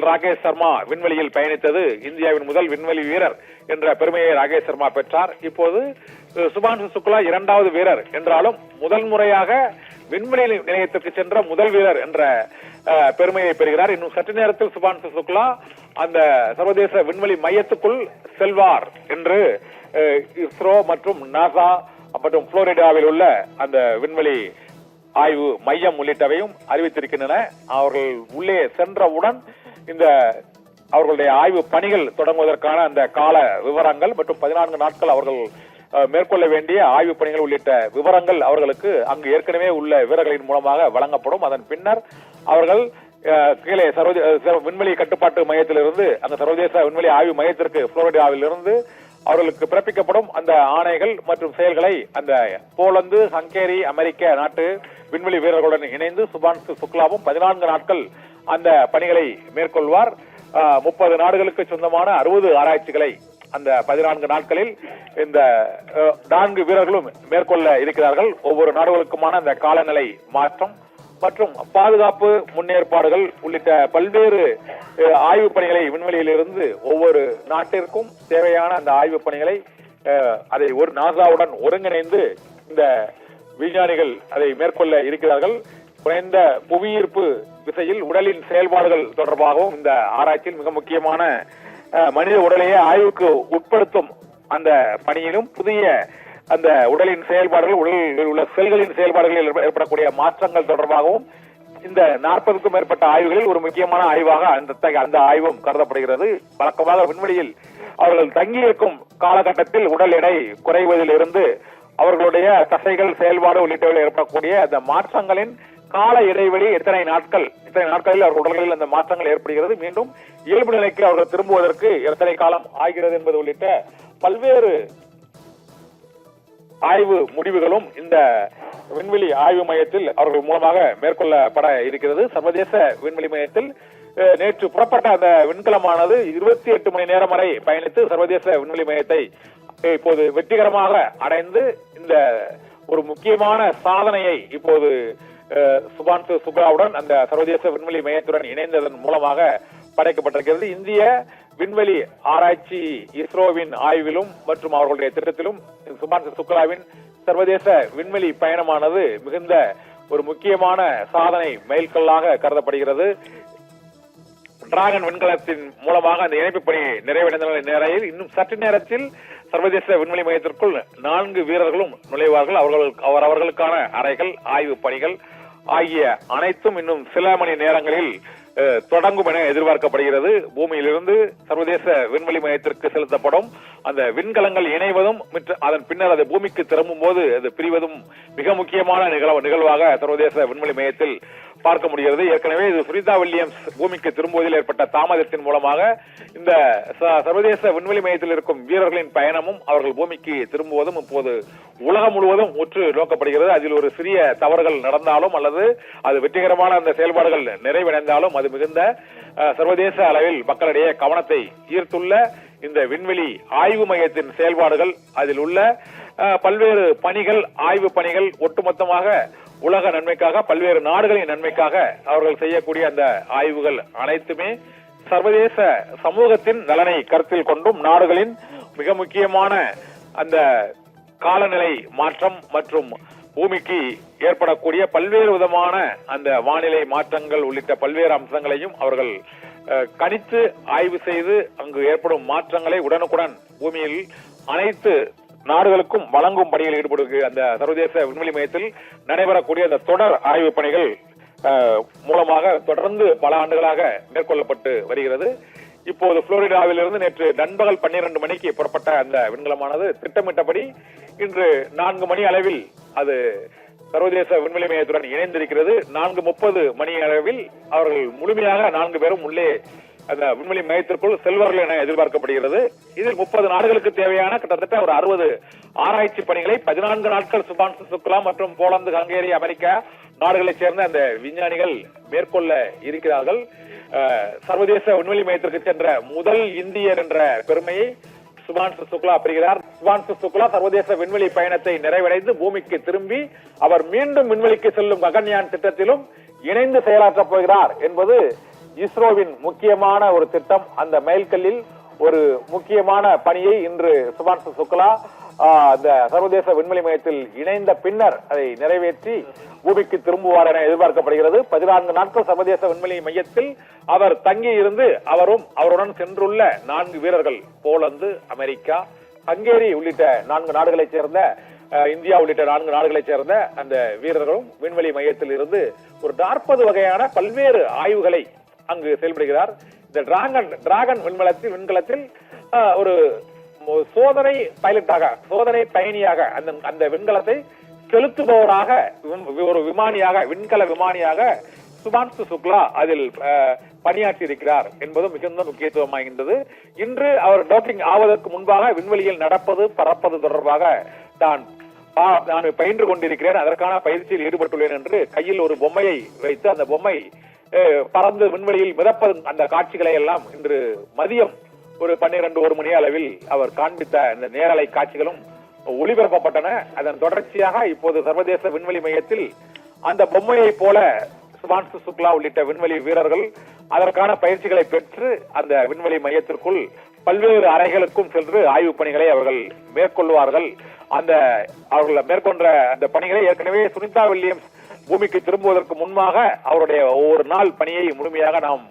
ராகேஷ் சர்மா விண்வெளியில் பயணித்தது இந்தியாவின் முதல் விண்வெளி வீரர் என்ற பெருமையை ராகேஷ் சர்மா பெற்றார். இப்போது சுபான்சு சுக்லா இரண்டாவது வீரர் என்றாலும் முதல் முறையாக விண்வெளி நிலையத்திற்கு சென்ற முதல் வீரர் என்ற பெருமையை பெறுகிறார். இன்னும் சற்று நேரத்தில் சுபான்சு சுக்லா அந்த சர்வதேச விண்வெளி மையத்துக்குள் செல்வார் என்று இஸ்ரோ மற்றும் நாசா மற்றும் புளோரிடாவில் உள்ள அந்த விண்வெளி ஆய்வு மையம் உள்ளிட்டவையும் அறிவித்திருக்கின்றன. அவர்கள் உள்ளே சென்றவுடன் இந்த அவர்களுடைய ஆய்வு பணிகள் தொடங்குவதற்கான அந்த கால விவரங்கள் மற்றும் 14 நாட்கள் அவர்கள் மேற்கொள்ள வேண்டிய ஆய்வு பணிகள் உள்ளிட்ட விவரங்கள் அவர்களுக்கு அங்கு ஏற்கனவே உள்ள வீரர்களின் மூலமாக வழங்கப்படும். அதன் பின்னர் அவர்கள் கீழே விண்வெளி கட்டுப்பாட்டு மையத்திலிருந்து அந்த சர்வதேச விண்வெளி ஆய்வு மையத்திற்கு புளோரிடாவில் இருந்து அவர்களுக்கு பிறப்பிக்கப்படும் அந்த ஆணைகள் மற்றும் செயல்களை அந்த போலந்து, ஹங்கேரி, அமெரிக்க நாட்டு விண்வெளி வீரர்களுடன் இணைந்து சுபான்சு சுக்லாவும் 14 நாட்கள் அந்த பணிகளை மேற்கொள்வார். 30 நாடுகளுக்கு சொந்தமான 60 ஆராய்ச்சிகளை அந்த 14 நாட்களில் இந்த 4 வீரர்களும் மேற்கொள்ள இருக்கிறார்கள். ஒவ்வொரு நாடுகளுக்குமான அந்த காலநிலை மாற்றம் மற்றும் பாதுகாப்பு முன்னேற்பாடுகள் உள்ளிட்ட பல்வேறு ஆய்வு பணிகளை விண்வெளியிலிருந்து ஒவ்வொரு நாட்டிற்கும் தேவையான அந்த ஆய்வு பணிகளை அதை ஒரு நாசாவுடன் ஒருங்கிணைந்து இந்த விஞ்ஞானிகள் அதை மேற்கொள்ள இருக்கிறார்கள். குறைந்த புவியீர்ப்பு விசையில் உடலின் செயல்பாடுகள் தொடர்பாகவும் இந்த ஆராய்ச்சியில் மிக முக்கியமான மனித உடலையே ஆய்வுக்கு உட்படுத்தும் அந்த பணியிலும் புதிய அந்த உடலின் செயல்பாடுகள், உடலில் உள்ள செல்களின் செயல்பாடுகளில் ஏற்படக்கூடிய மாற்றங்கள் தொடர்பாகவும் இந்த 40க்கும் மேற்பட்ட ஆய்வுகளில் ஒரு முக்கியமான ஆய்வாக அந்த ஆய்வும் கருதப்படுகிறது. வழக்கமாக விண்வெளியில் அவர்கள் தங்கியிருக்கும் காலகட்டத்தில் உடல் எடை குறைவதில் இருந்து அவர்களுடைய தசைகள் செயல்பாடு உள்ளிட்டவையில் ஏற்படக்கூடிய அந்த மாற்றங்களின் கால இடைவெளி எத்தனை நாட்களில் அவர்கள் உடல்களில் அந்த மாற்றங்கள் ஏற்படுகிறது, மீண்டும் இயல்பு நிலைக்கு அவர்கள் திரும்புவதற்கு எத்தனை காலம் ஆகிறது என்பது உள்ளிட்ட பல்வேறு ஆய்வு முடிவுகளும் இந்த விண்வெளி ஆய்வு மையத்தில் அவர்கள் மூலமாக மேற்கொள்ளப்பட இருக்கிறது. சர்வதேச விண்வெளி மையத்தில் நேற்று புறப்பட்ட அந்த விண்கலமானது 28 மணி நேரம் வரை பயணித்து சர்வதேச விண்வெளி மையத்தை இப்போது வெற்றிகரமாக அடைந்து இந்த ஒரு முக்கியமான சாதனையை இப்போது சுபான்சு சுக்லாவுடன் அந்த சர்வதேச விண்வெளி மையத்துடன் இணைந்ததன் மூலமாக படைக்கப்பட்டிருக்கிறது. இந்திய விண்வெளி ஆராய்ச்சி இஸ்ரோவின் ஆய்விலும் மற்றும் அவர்களுடைய திட்டத்திலும் சுபான்சு சுக்லாவின் சர்வதேச விண்வெளி பயணமானது மிகுந்த ஒரு முக்கியமான சாதனை மைல்கல்லாக கருதப்படுகிறது. டிராகன் விண்கலத்தின் மூலமாக அந்த இணைப்பு பணி நிறைவடைந்த நிலையில் இன்னும் சற்று நேரத்தில் சர்வதேச விண்வெளி மையத்திற்குள் 4 வீரர்களும் நுழைவார்கள். அவர்களுக்கான அறைகள், ஆய்வு பணிகள் ஆகிய அனைத்தும் இன்னும் சில மணி நேரங்களில் தொடங்கும் என எதிர்பார்க்கப்படுகிறது. பூமியிலிருந்து சர்வதேச விண்வெளி மையத்திற்கு செலுத்தப்படும் அந்த விண்கலங்கள் இணைவதும் அதன் பின்னர் அது பூமிக்கு திரும்பும் போது அது பிரிவதும் மிக முக்கியமான நிகழ்வாக சர்வதேச விண்வெளி மையத்தில் பார்க்க முடிகிறது. ஏற்கனவே இது சுனிதா வில்லியம்ஸ் பூமிக்கு திரும்புவதில் ஏற்பட்ட தாமதத்தின் மூலமாக இந்த சர்வதேச விண்வெளி மையத்தில் இருக்கும் வீரர்களின் பயணமும் அவர்கள் பூமிக்கு திரும்புவதும் இப்போது உலகம் முழுவதும் உற்று நோக்கப்படுகிறது. அதில் ஒரு சிறிய தவறுகள் நடந்தாலும் அல்லது அது வெற்றிகரமான அந்த செயல்பாடுகள் நிறைவடைந்தாலும் அது மிகுந்த சர்வதேச அளவில் மக்களிடையே கவனத்தை ஈர்த்துள்ள இந்த விண்வெளி ஆய்வு மையத்தின் செயல்பாடுகள், அதில் உள்ள பல்வேறு பணிகள், ஆய்வு பணிகள் ஒட்டுமொத்தமாக உலக நன்மைக்காக, பல்வேறு நாடுகளின் நன்மைக்காக அவர்கள் செய்யக்கூடிய அந்த ஆய்வுகள் அனைத்துமே சர்வதேச சமூகத்தின் நலனை கருத்தில் கொண்டும் நாடுகளின் மிக முக்கியமான அந்த காலநிலை மாற்றம் மற்றும் பூமிக்கு ஏற்படக்கூடிய பல்வேறு விதமான அந்த வானிலை மாற்றங்கள் உள்ளிட்ட பல்வேறு அம்சங்களையும் அவர்கள் கணித்து ஆய்வு செய்து அங்கு ஏற்படும் மாற்றங்களை உடனுக்குடன் பூமியில் அனைத்து நாடுகளுக்கும் வழங்கும் பணியில் ஈடுபடுகிற அந்த சர்வதேச விண்வெளி மையத்தில் நடைபெறக்கூடிய அந்த தொடர் ஆய்வு பணிகள் மூலமாக தொடர்ந்து பல ஆண்டுகளாக மேற்கொள்ளப்பட்டு வருகிறது. இப்போது புளோரிடாவிலிருந்து நேற்று நண்பகல் 12 மணிக்கு புறப்பட்ட அந்த விண்கலமானது திட்டமிட்டபடி இன்று 4 மணி அளவில் அது சர்வதேச விண்வெளி மையத்துடன் இணைந்திருக்கிறது. 4:30 மணி அளவில் அவர்கள் முழுமையாக 4 பேரும் உள்ளே அந்த விண்வெளி மையத்திற்குள் செல்வார்கள் என எதிர்பார்க்கப்படுகிறது. இதில் 30 நாடுகளுக்கு தேவையான கிட்டத்தட்ட ஒரு 60 ஆராய்ச்சி பணிகளை 14 நாட்கள் சுபான்சு சுக்லா மற்றும் போலந்து, ஹங்கேரி, அமெரிக்கா நாடுகளைச் சேர்ந்த அந்த விஞ்ஞானிகள் மேற்கொள்ள இருக்கிறார்கள். சர்வதேச விண்வெளி மையத்திற்கு சென்ற முதல் இந்தியர் என்ற பெருமையை சுபான்சு சுக்லா பெறுகிறார். சுபான்சு சுக்லா சர்வதேச விண்வெளி பயணத்தை நிறைவடைந்து பூமிக்கு திரும்பி அவர் மீண்டும் விண்வெளிக்கு செல்லும் ககன்யான் திட்டத்திலும் இணைந்து செயலாற்றப் போகிறார் என்பது இஸ்ரோவின் முக்கியமான ஒரு திட்டம். அந்த மைல்கல்லில் ஒரு முக்கியமான பணியை இன்று சுபான்சு சுக்லா அந்த சர்வதேச விண்வெளி மையத்தில் இணைந்த பின்னர் அதை நிறைவேற்றி பூமிக்கு திரும்புவார் என எதிர்பார்க்கப்படுகிறது. 14 நாட்கள் சர்வதேச விண்வெளி மையத்தில் அவர் தங்கி இருந்து அவருடன் சென்றுள்ள 4 வீரர்கள் போலந்து, அமெரிக்கா, ஹங்கேரி உள்ளிட்ட 4 நாடுகளைச் சேர்ந்த, இந்தியா உள்ளிட்ட 4 நாடுகளைச் சேர்ந்த அந்த வீரர்களும் விண்வெளி மையத்தில் இருந்து ஒரு 40 வகையான பல்வேறு ஆய்வுகளை அங்கு செயல்படுகிறார். இந்த டிராகன் விண்கலத்தில் ஒரு சோதனை பைலட்டாக, சோதனை பயணியாக, அந்த விண்கலத்தை செலுத்துபவராக, ஒரு விமானியாக, விண்கல விமானியாக சுபான்சு சுக்லா அதில் பணியாற்றி இருக்கிறார் என்பது மிகுந்த முக்கியத்துவம் வாய்ந்தது. இன்று அவர் டோப்பிங் ஆவதற்கு முன்பாக விண்வெளியில் நடப்பது, பறப்பது தொடர்பாக நான் பயின்று கொண்டிருக்கிறேன், அதற்கான பயிற்சியில் ஈடுபட்டுள்ளேன் என்று கையில் ஒரு பொம்மையை வைத்து அந்த பொம்மை பறந்து விண்வெளியில் மிதப்பது, அந்த காட்சிகளை எல்லாம் இன்று மதியம் ஒரு 12-1 மணி அளவில் அவர் காண்பித்த இந்த நேரலை காட்சிகளும் ஒளிபரப்பப்பட்டன. அதன் தொடர்ச்சியாக இப்போது சர்வதேச விண்வெளி மையத்தில் அந்த பொம்மையை போல சுபான்சு சுக்லா உள்ளிட்ட விண்வெளி வீரர்கள் அதற்கான பயிற்சிகளை பெற்று அந்த விண்வெளி மையத்திற்குள் பல்வேறு அறைகளுக்கும் சென்று ஆய்வு பணிகளை அவர்கள் மேற்கொள்வார்கள். அவர்கள் மேற்கொண்ட அந்த பணிகளை ஏற்கனவே சுனிதா வில்லியம்ஸ் பூமிக்கு திரும்புவதற்கு முன்பாக அவருடைய ஒவ்வொரு நாள் பணியை முழுமையாக நாம்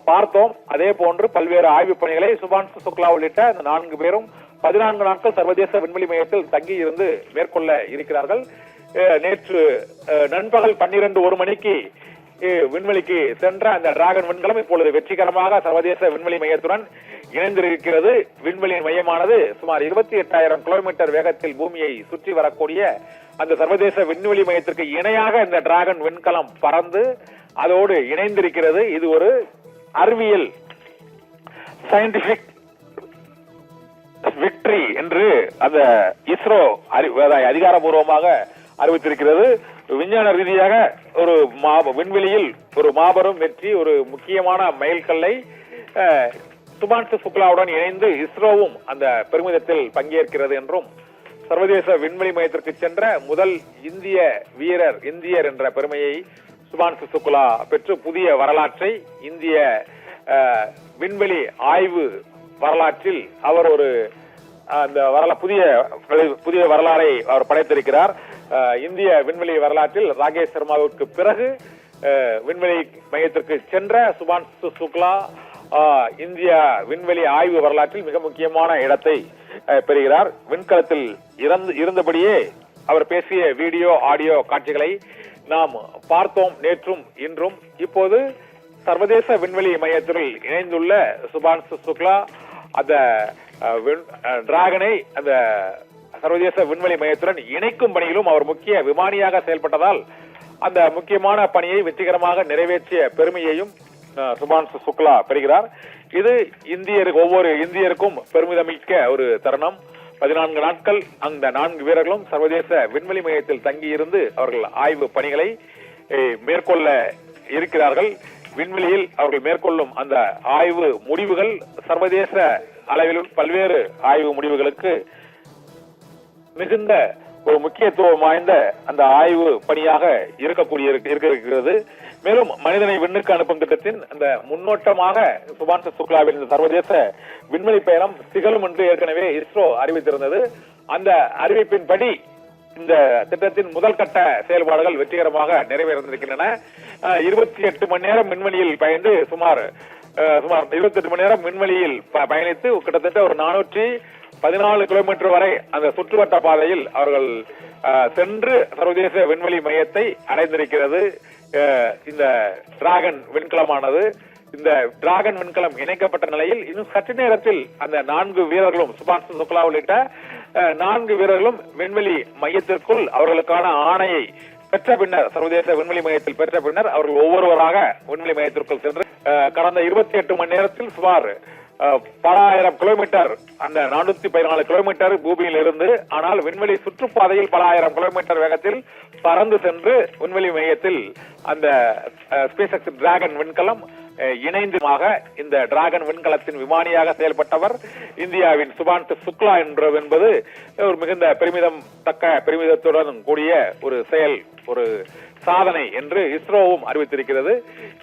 பார்த்தோம். அதே போன்று பல்வேறு ஆய்வு பணிகளை சுபான்சு சுக்லா உள்ளிட்ட இந்த 4 பேரும் 14 நாட்கள் சர்வதேச விண்வெளி மையத்தில் தங்கி இருந்து மேற்கொள்ள இருக்கிறார்கள். நேற்று நண்பகல் 12-1 மணிக்கு விண்வெளிக்கு சென்ற அந்த டிராகன் விண்கலம் இப்பொழுது வெற்றிகரமாக சர்வதேச விண்வெளி மையத்துடன் இணைந்திருக்கிறது. விண்வெளி மையமானது சுமார் 28,000 கிலோமீட்டர் வேகத்தில் பூமியை சுற்றி வரக்கூடிய அந்த சர்வதேச விண்வெளி மையத்திற்கு இணையாக இந்த டிராகன் விண்கலம் பறந்து அதோடு இணைந்திருக்கிறது. இது ஒரு அறிவியல் சயின்டிபிக் விக்டரி என்று அந்த இஸ்ரோ அதிகாரப்பூர்வமாக அறிவித்திருக்கிறது. விஞ்ஞான ரீதியாக ஒரு விண்வெளியில் ஒரு மாபெரும் வெற்றி, ஒரு முக்கியமான மைல்கல்லை சுபான்சு சுக்லாவுடன் இணைந்து இஸ்ரோவும் அந்த பெருமிதத்தில் பங்கேற்கிறது என்றும், சர்வதேச விண்வெளி மையத்திற்கு சென்ற முதல் இந்தியர் என்ற பெருமையை சுபான்சு சுக்லா பெற்று புதிய வரலாற்றை, இந்திய விண்வெளி ஆய்வு வரலாற்றில் அவர் ஒரு புதிய வரலாறை அவர் படைத்திருக்கிறார். இந்திய விண்வெளி வரலாற்றில் ராகேஷ் சர்மாவுக்கு பிறகு விண்வெளி மையத்திற்கு சென்ற சுபான்சு சுக்லா இந்திய விண்வெளி ஆய்வு வரலாற்றில் மிக முக்கியமான இடத்தை பெறுகிறார். விண்கலத்தில் இருந்தபடியே அவர் பேசிய வீடியோ, ஆடியோ காட்சிகளை நாம் பார்த்தோம் நேற்றும் இன்றும். இப்போது சர்வதேச விண்வெளி மையத்தில் இணைந்துள்ள சுபான்சு சுக்லா அந்த டிராகனை அந்த சர்வதேச விண்வெளி மையத்துடன் இணைக்கும் பணியிலும் அவர் முக்கிய விமானியாக செயல்பட்டதால் அந்த முக்கியமான பணியை வெற்றிகரமாக நிறைவேற்றிய பெருமையையும் சுபான்சு சுக்லா பெறுகிறார். இது ஒவ்வொரு இந்தியருக்கும் பெருமிதமிக்க ஒரு தருணம். 14 நாட்கள் அந்த 4 வீரர்களும் சர்வதேச விண்வெளி மையத்தில் தங்கியிருந்து அவர்கள் ஆய்வு பணிகளை மேற்கொள்ள இருக்கிறார்கள். விண்வெளியில் அவர்கள் மேற்கொள்ளும் அந்த ஆய்வு முடிவுகள் சர்வதேச அளவில் பல்வேறு ஆய்வு முடிவுகளுக்கு மிகுந்த ஒரு முக்கியத்துவம் வாய்ந்த அந்த ஆய்வு பணியாக இருக்கிறது. மேலும் மனிதனை விண்ணுக்கு அனுப்பும் திட்டத்தின் அந்த முன்னோட்டமாக சுபான்சு சுக்லாவின் இந்த சர்வதேச விண்வெளி பயணம் திகழும் என்று ஏற்கனவே இஸ்ரோ அறிவித்திருந்தது. அந்த அறிவிப்பின்படி இந்த திட்டத்தின் முதல் கட்ட செயல்பாடுகள் வெற்றிகரமாக நிறைவேறியிருக்கின்றன. 28 மணி நேரம் விண்வெளியில் பயந்து சுமார் 28 மணி நேரம் விண்வெளியில் பயணித்து கிட்டத்தட்ட ஒரு 414 கிலோமீட்டர் வரை அந்த சுற்றுவட்ட பாதையில் அவர்கள் சென்று சர்வதேச விண்வெளி மையத்தை அடைந்திருக்கிறது. இந்த டிராகன் விண்கலமானது, இந்த டிராகன் விண்கலம் இணைக்கப்பட்ட நிலையில் இன்னும் சற்று நேரத்தில் அந்த 4 வீரர்களும் சுபான்சு சுக்லா உள்ளிட்ட 4 வீரர்களும் விண்வெளி மையத்திற்குள் அவர்களுக்கான ஆணையை பெற்ற பின்னர், சர்வதேச விண்வெளி மையத்தில் பெற்ற பின்னர் அவர்கள் ஒவ்வொருவராக விண்வெளி மையத்திற்குள் சென்று கடந்த 28 மணி நேரத்தில் சுமார் பல ஆயிரம் கிலோமீட்டர், அந்த 414 கிலோமீட்டர் பூமியில் இருந்து, ஆனால் விண்வெளி சுற்றுப்பாதையில் பல ஆயிரம் கிலோமீட்டர் வேகத்தில் பறந்து சென்று விண்வெளி மையத்தில் அந்த ஸ்பேஸ் எக்ஸ் டிராகன் விண்கலம் இணைந்துமாக இந்த டிராகன் விண்கலத்தின் விமானியாக செயல்பட்டவர் இந்தியாவின் சுபான்சு சுக்லா என்பது ஒரு மிகுந்த பெருமிதத்துடன் கூடிய ஒரு செயல், ஒரு சாதனை என்று இஸ்ரோவும் அறிவித்திருக்கிறது.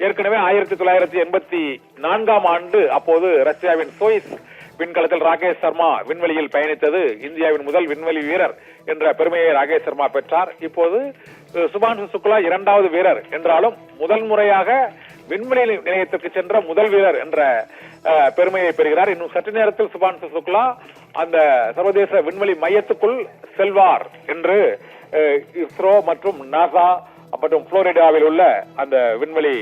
ஏற்கனவே 1984ஆம் ஆண்டு அப்போது ரஷ்யாவின் சோயிஸ் விண்கலத்தில் ராகேஷ் சர்மா விண்வெளியில் பயணித்தது இந்தியாவின் முதல் விண்வெளி வீரர் என்ற பெருமையை ராகேஷ் சர்மா பெற்றார். இப்போது சுபான்சு சுக்லா இரண்டாவது வீரர் என்றாலும் முதல் முறையாக விண்வெளி நிலையத்திற்கு சென்ற முதல் வீரர் என்ற பெருமையை பெறுகிறார். இன்னும் சற்று நேரத்தில் சுபான்சு சுக்லா அந்த சர்வதேச விண்வெளி மையத்துக்குள் செல்வார் என்று இஸ்ரோ மற்றும் நாசா மற்றும் புளோரிடாவில் உள்ள அந்த விண்வெளி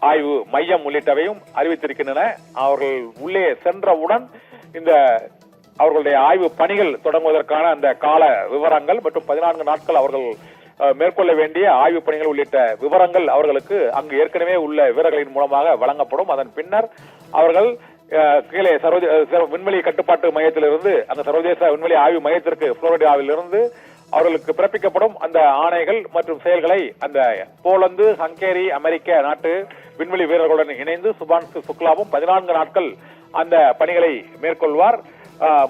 ஆய்வு மையம் உள்ளிட்டவையும் அறிவித்திருக்கின்றன. அவர்கள் உள்ளே சென்றவுடன் இந்த அவர்களுடைய ஆய்வு பணிகள் தொடங்குவதற்கான அந்த கால விவரங்கள் மற்றும் 14 நாட்கள் அவர்கள் மேற்கொள்ள வேண்டிய ஆய்வு பணிகள் உள்ளிட்ட விவரங்கள் அவர்களுக்கு அங்கு ஏற்கனவே உள்ள வீரர்களின் மூலமாக வழங்கப்படும். அதன் பின்னர் அவர்கள் கீழே விண்வெளி கட்டுப்பாட்டு மையத்திலிருந்து அந்த சர்வதேச விண்வெளி ஆய்வு மையத்திற்கு புளோரிடாவில் இருந்து அவர்களுக்கு பிறப்பிக்கப்படும் அந்த ஆணைகள் மற்றும் செயல்களை அந்த போலந்து, ஹங்கேரி, அமெரிக்க நாட்டு விண்வெளி வீரர்களுடன் இணைந்து சுபான்சு சுக்லாவும் 14 நாட்கள் அந்த பணிகளை மேற்கொள்வார்.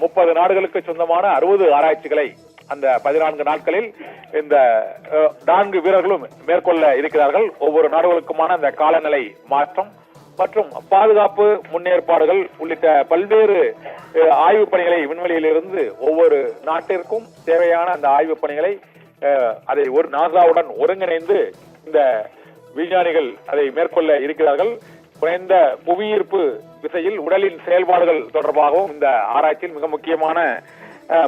30 நாடுகளுக்கு சொந்தமான 60 ஆராய்ச்சிகளை அந்த 14 நாட்களில் இந்த 4 வீரர்களும் மேற்கொள்ள இருக்கிறார்கள். ஒவ்வொரு நாடுகளுக்குமான அந்த காலநிலை மாற்றம் மற்றும் பாதுகாப்பு முன்னேற்பாடுகள் உள்ளிட்ட பல்வேறு ஆய்வு பணிகளை விண்வெளியிலிருந்து ஒவ்வொரு நாட்டிற்கும் தேவையான அந்த ஆய்வு பணிகளை அதை ஒரு நாசாவுடன் ஒருங்கிணைந்து இந்த விஞ்ஞானிகள் அதை மேற்கொள்ள இருக்கிறார்கள். குறைந்த புவியீர்ப்பு விசையில் உடலின் செயல்பாடுகள் தொடர்பாகவும் இந்த ஆராய்ச்சியில் மிக முக்கியமான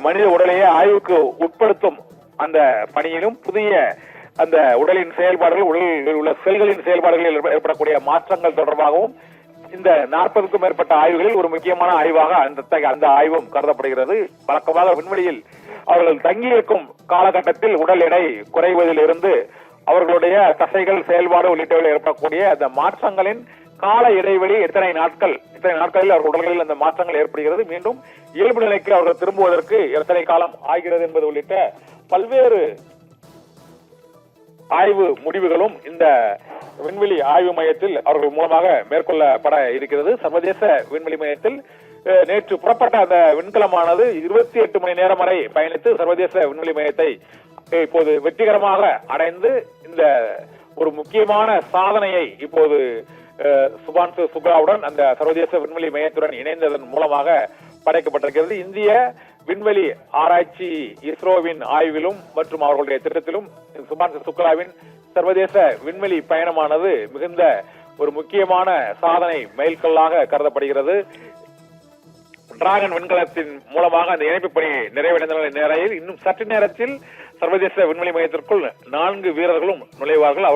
மனித உடலையே ஆய்வுக்கு உட்படுத்தும் அந்த பணியிலும் புதிய அந்த உடலின் செயல்பாடுகள், உடலில் உள்ள செல்களின் செயல்பாடுகளில் ஏற்படக்கூடிய மாற்றங்கள் தொடர்பாகவும் இந்த 40க்கும் மேற்பட்ட ஆய்வுகளில் ஒரு முக்கியமான ஆய்வாக அந்த ஆய்வும் கருதப்படுகிறது. வழக்கமாக விண்வெளியில் அவர்கள் தங்கியிருக்கும் காலகட்டத்தில் உடல் எடை குறைவதில் இருந்து அவர்களுடைய தசைகள் செயல்பாடு உள்ளிட்டவையில் ஏற்படக்கூடிய அந்த மாற்றங்களின் கால இடைவெளி எத்தனை நாட்களில் அவர்கள் உடல்களில் அந்த மாற்றங்கள் ஏற்படுகிறது, மீண்டும் இயல்பு நிலைக்கு அவர்கள் திரும்புவதற்கு எத்தனை காலம் ஆகிறது என்பது உள்ளிட்ட பல்வேறு ஆய்வு முடிவுகளும் இந்த விண்வெளி ஆய்வு மையத்தில் அவர்கள் மூலமாக மேற்கொள்ளப்பட இருக்கிறது. சர்வதேச விண்வெளி மையத்தில் நேற்று புறப்பட்ட அந்த விண்கலமானது 28 மணி நேரம் வரை பயணித்து சர்வதேச விண்வெளி மையத்தை இப்போது வெற்றிகரமாக அடைந்து இந்த ஒரு முக்கியமான சாதனையை இப்போது சுபான்சு சுக்லாவுடன் அந்த சர்வதேச விண்வெளி மையத்துடன் இணைந்ததன் மூலமாக படைக்கப்பட்டிருக்கிறது. இந்திய விண்வெளி ஆராய்ச்சி இஸ்ரோவின் ஆய்விலும் மற்றும் அவர்களுடைய திட்டத்திலும் சுபான்சு சுக்லாவின் சர்வதேச விண்வெளி பயணமானது மிகுந்த ஒரு முக்கியமான சாதனை மைல்கல்லாக கருதப்படுகிறது. டிராகன் விண்கலத்தின் மூலமாக அந்த இணைப்பு பணி நிறைவடைந்த நிலையில் இன்னும் சற்று நேரத்தில் சர்வதேச விண்வெளி மையத்திற்குள் 4 வீரர்களும் நுழைவார்கள்.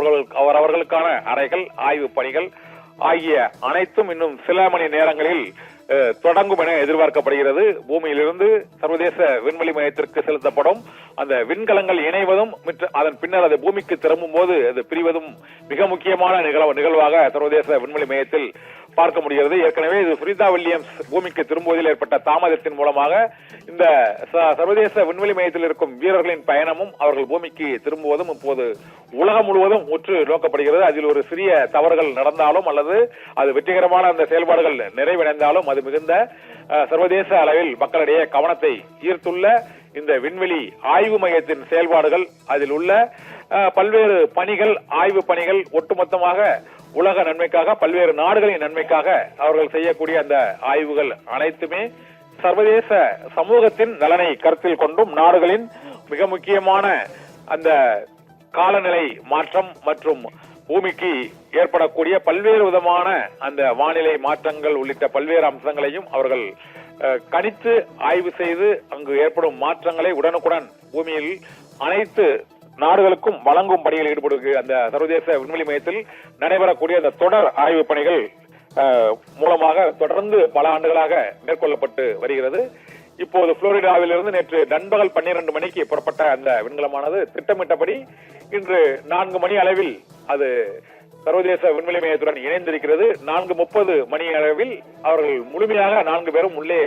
அவர்களுக்கான அறைகள், ஆய்வு பணிகள் ஆகிய அனைத்தும் இன்னும் சில மணி நேரங்களில் தொடங்கும் என எதிர்பார்க்கப்படுகிறது. பூமியிலிருந்து சர்வதேச விண்வெளி மையத்திற்கு செலுத்தப்படும் அந்த விண்கலங்கள் இணைவதும் அதன் பின்னர் அது பூமிக்கு திரும்பும் போது அது பிரிவதும் மிக முக்கியமான நிகழ்வாக சர்வதேச விண்வெளி மையத்தில் பார்க்க முடிகிறது. ஏற்கனவே இது சுனிதா வில்லியம்ஸ் பூமிக்கு திரும்புவதில் ஏற்பட்ட தாமதத்தின் மூலமாக இந்த சர்வதேச விண்வெளி மையத்தில் இருக்கும் வீரர்களின் பயணமும் அவர்கள் பூமிக்கு திரும்புவதும் இப்போது உலகம் முழுவதும் உற்று நோக்கப்படுகிறது. அதில் ஒரு சிறிய தவறுகள் நடந்தாலும் அல்லது அது வெற்றிகரமான அந்த செயல்பாடுகள் நிறைவடைந்தாலும் அது மிகுந்த சர்வதேச அளவில் மக்களிடையே கவனத்தை ஈர்த்துள்ள இந்த விண்வெளி ஆய்வு மையத்தின் செயல்பாடுகள், அதில் உள்ள பல்வேறு பணிகள், ஆய்வு பணிகள் ஒட்டுமொத்தமாக உலக நன்மைக்காக, பல்வேறு நாடுகளின் நன்மைக்காக அவர்கள் செய்யக்கூடிய அந்த ஆய்வுகள் அனைத்துமே சர்வதேச சமூகத்தின் நலனை கருத்தில் கொண்டும் நாடுகளின் மிக முக்கியமான அந்த காலநிலை மாற்றம் மற்றும் பூமிக்கு ஏற்படக்கூடிய பல்வேறு விதமான அந்த வானிலை மாற்றங்கள் உள்ளிட்ட பல்வேறு அம்சங்களையும் அவர்கள் கணித்து ஆய்வு செய்து அங்கு ஏற்படும் மாற்றங்களை உடனுக்குடன் பூமியில் அனைத்து நாடுகளுக்கும் வழங்கும் பணியில் ஈடுபடுகிற அந்த சர்வதேச விண்வெளி மையத்தில் நடைபெறக்கூடிய அந்த தொடர் ஆய்வு பணிகள் மூலமாக தொடர்ந்து பல ஆண்டுகளாக மேற்கொள்ளப்பட்டு வருகிறது. இப்போது புளோரிடாவிலிருந்து நேற்று நண்பகல் 12 மணிக்கு புறப்பட்ட அந்த விண்கலமானது திட்டமிட்டபடி இன்று 4 மணி அளவில் அது சர்வதேச விண்வெளி மையத்துடன் இணைந்திருக்கிறது. 4:30 மணி அளவில் அவர்கள் முழுமையாக 4 பேரும் உள்ளே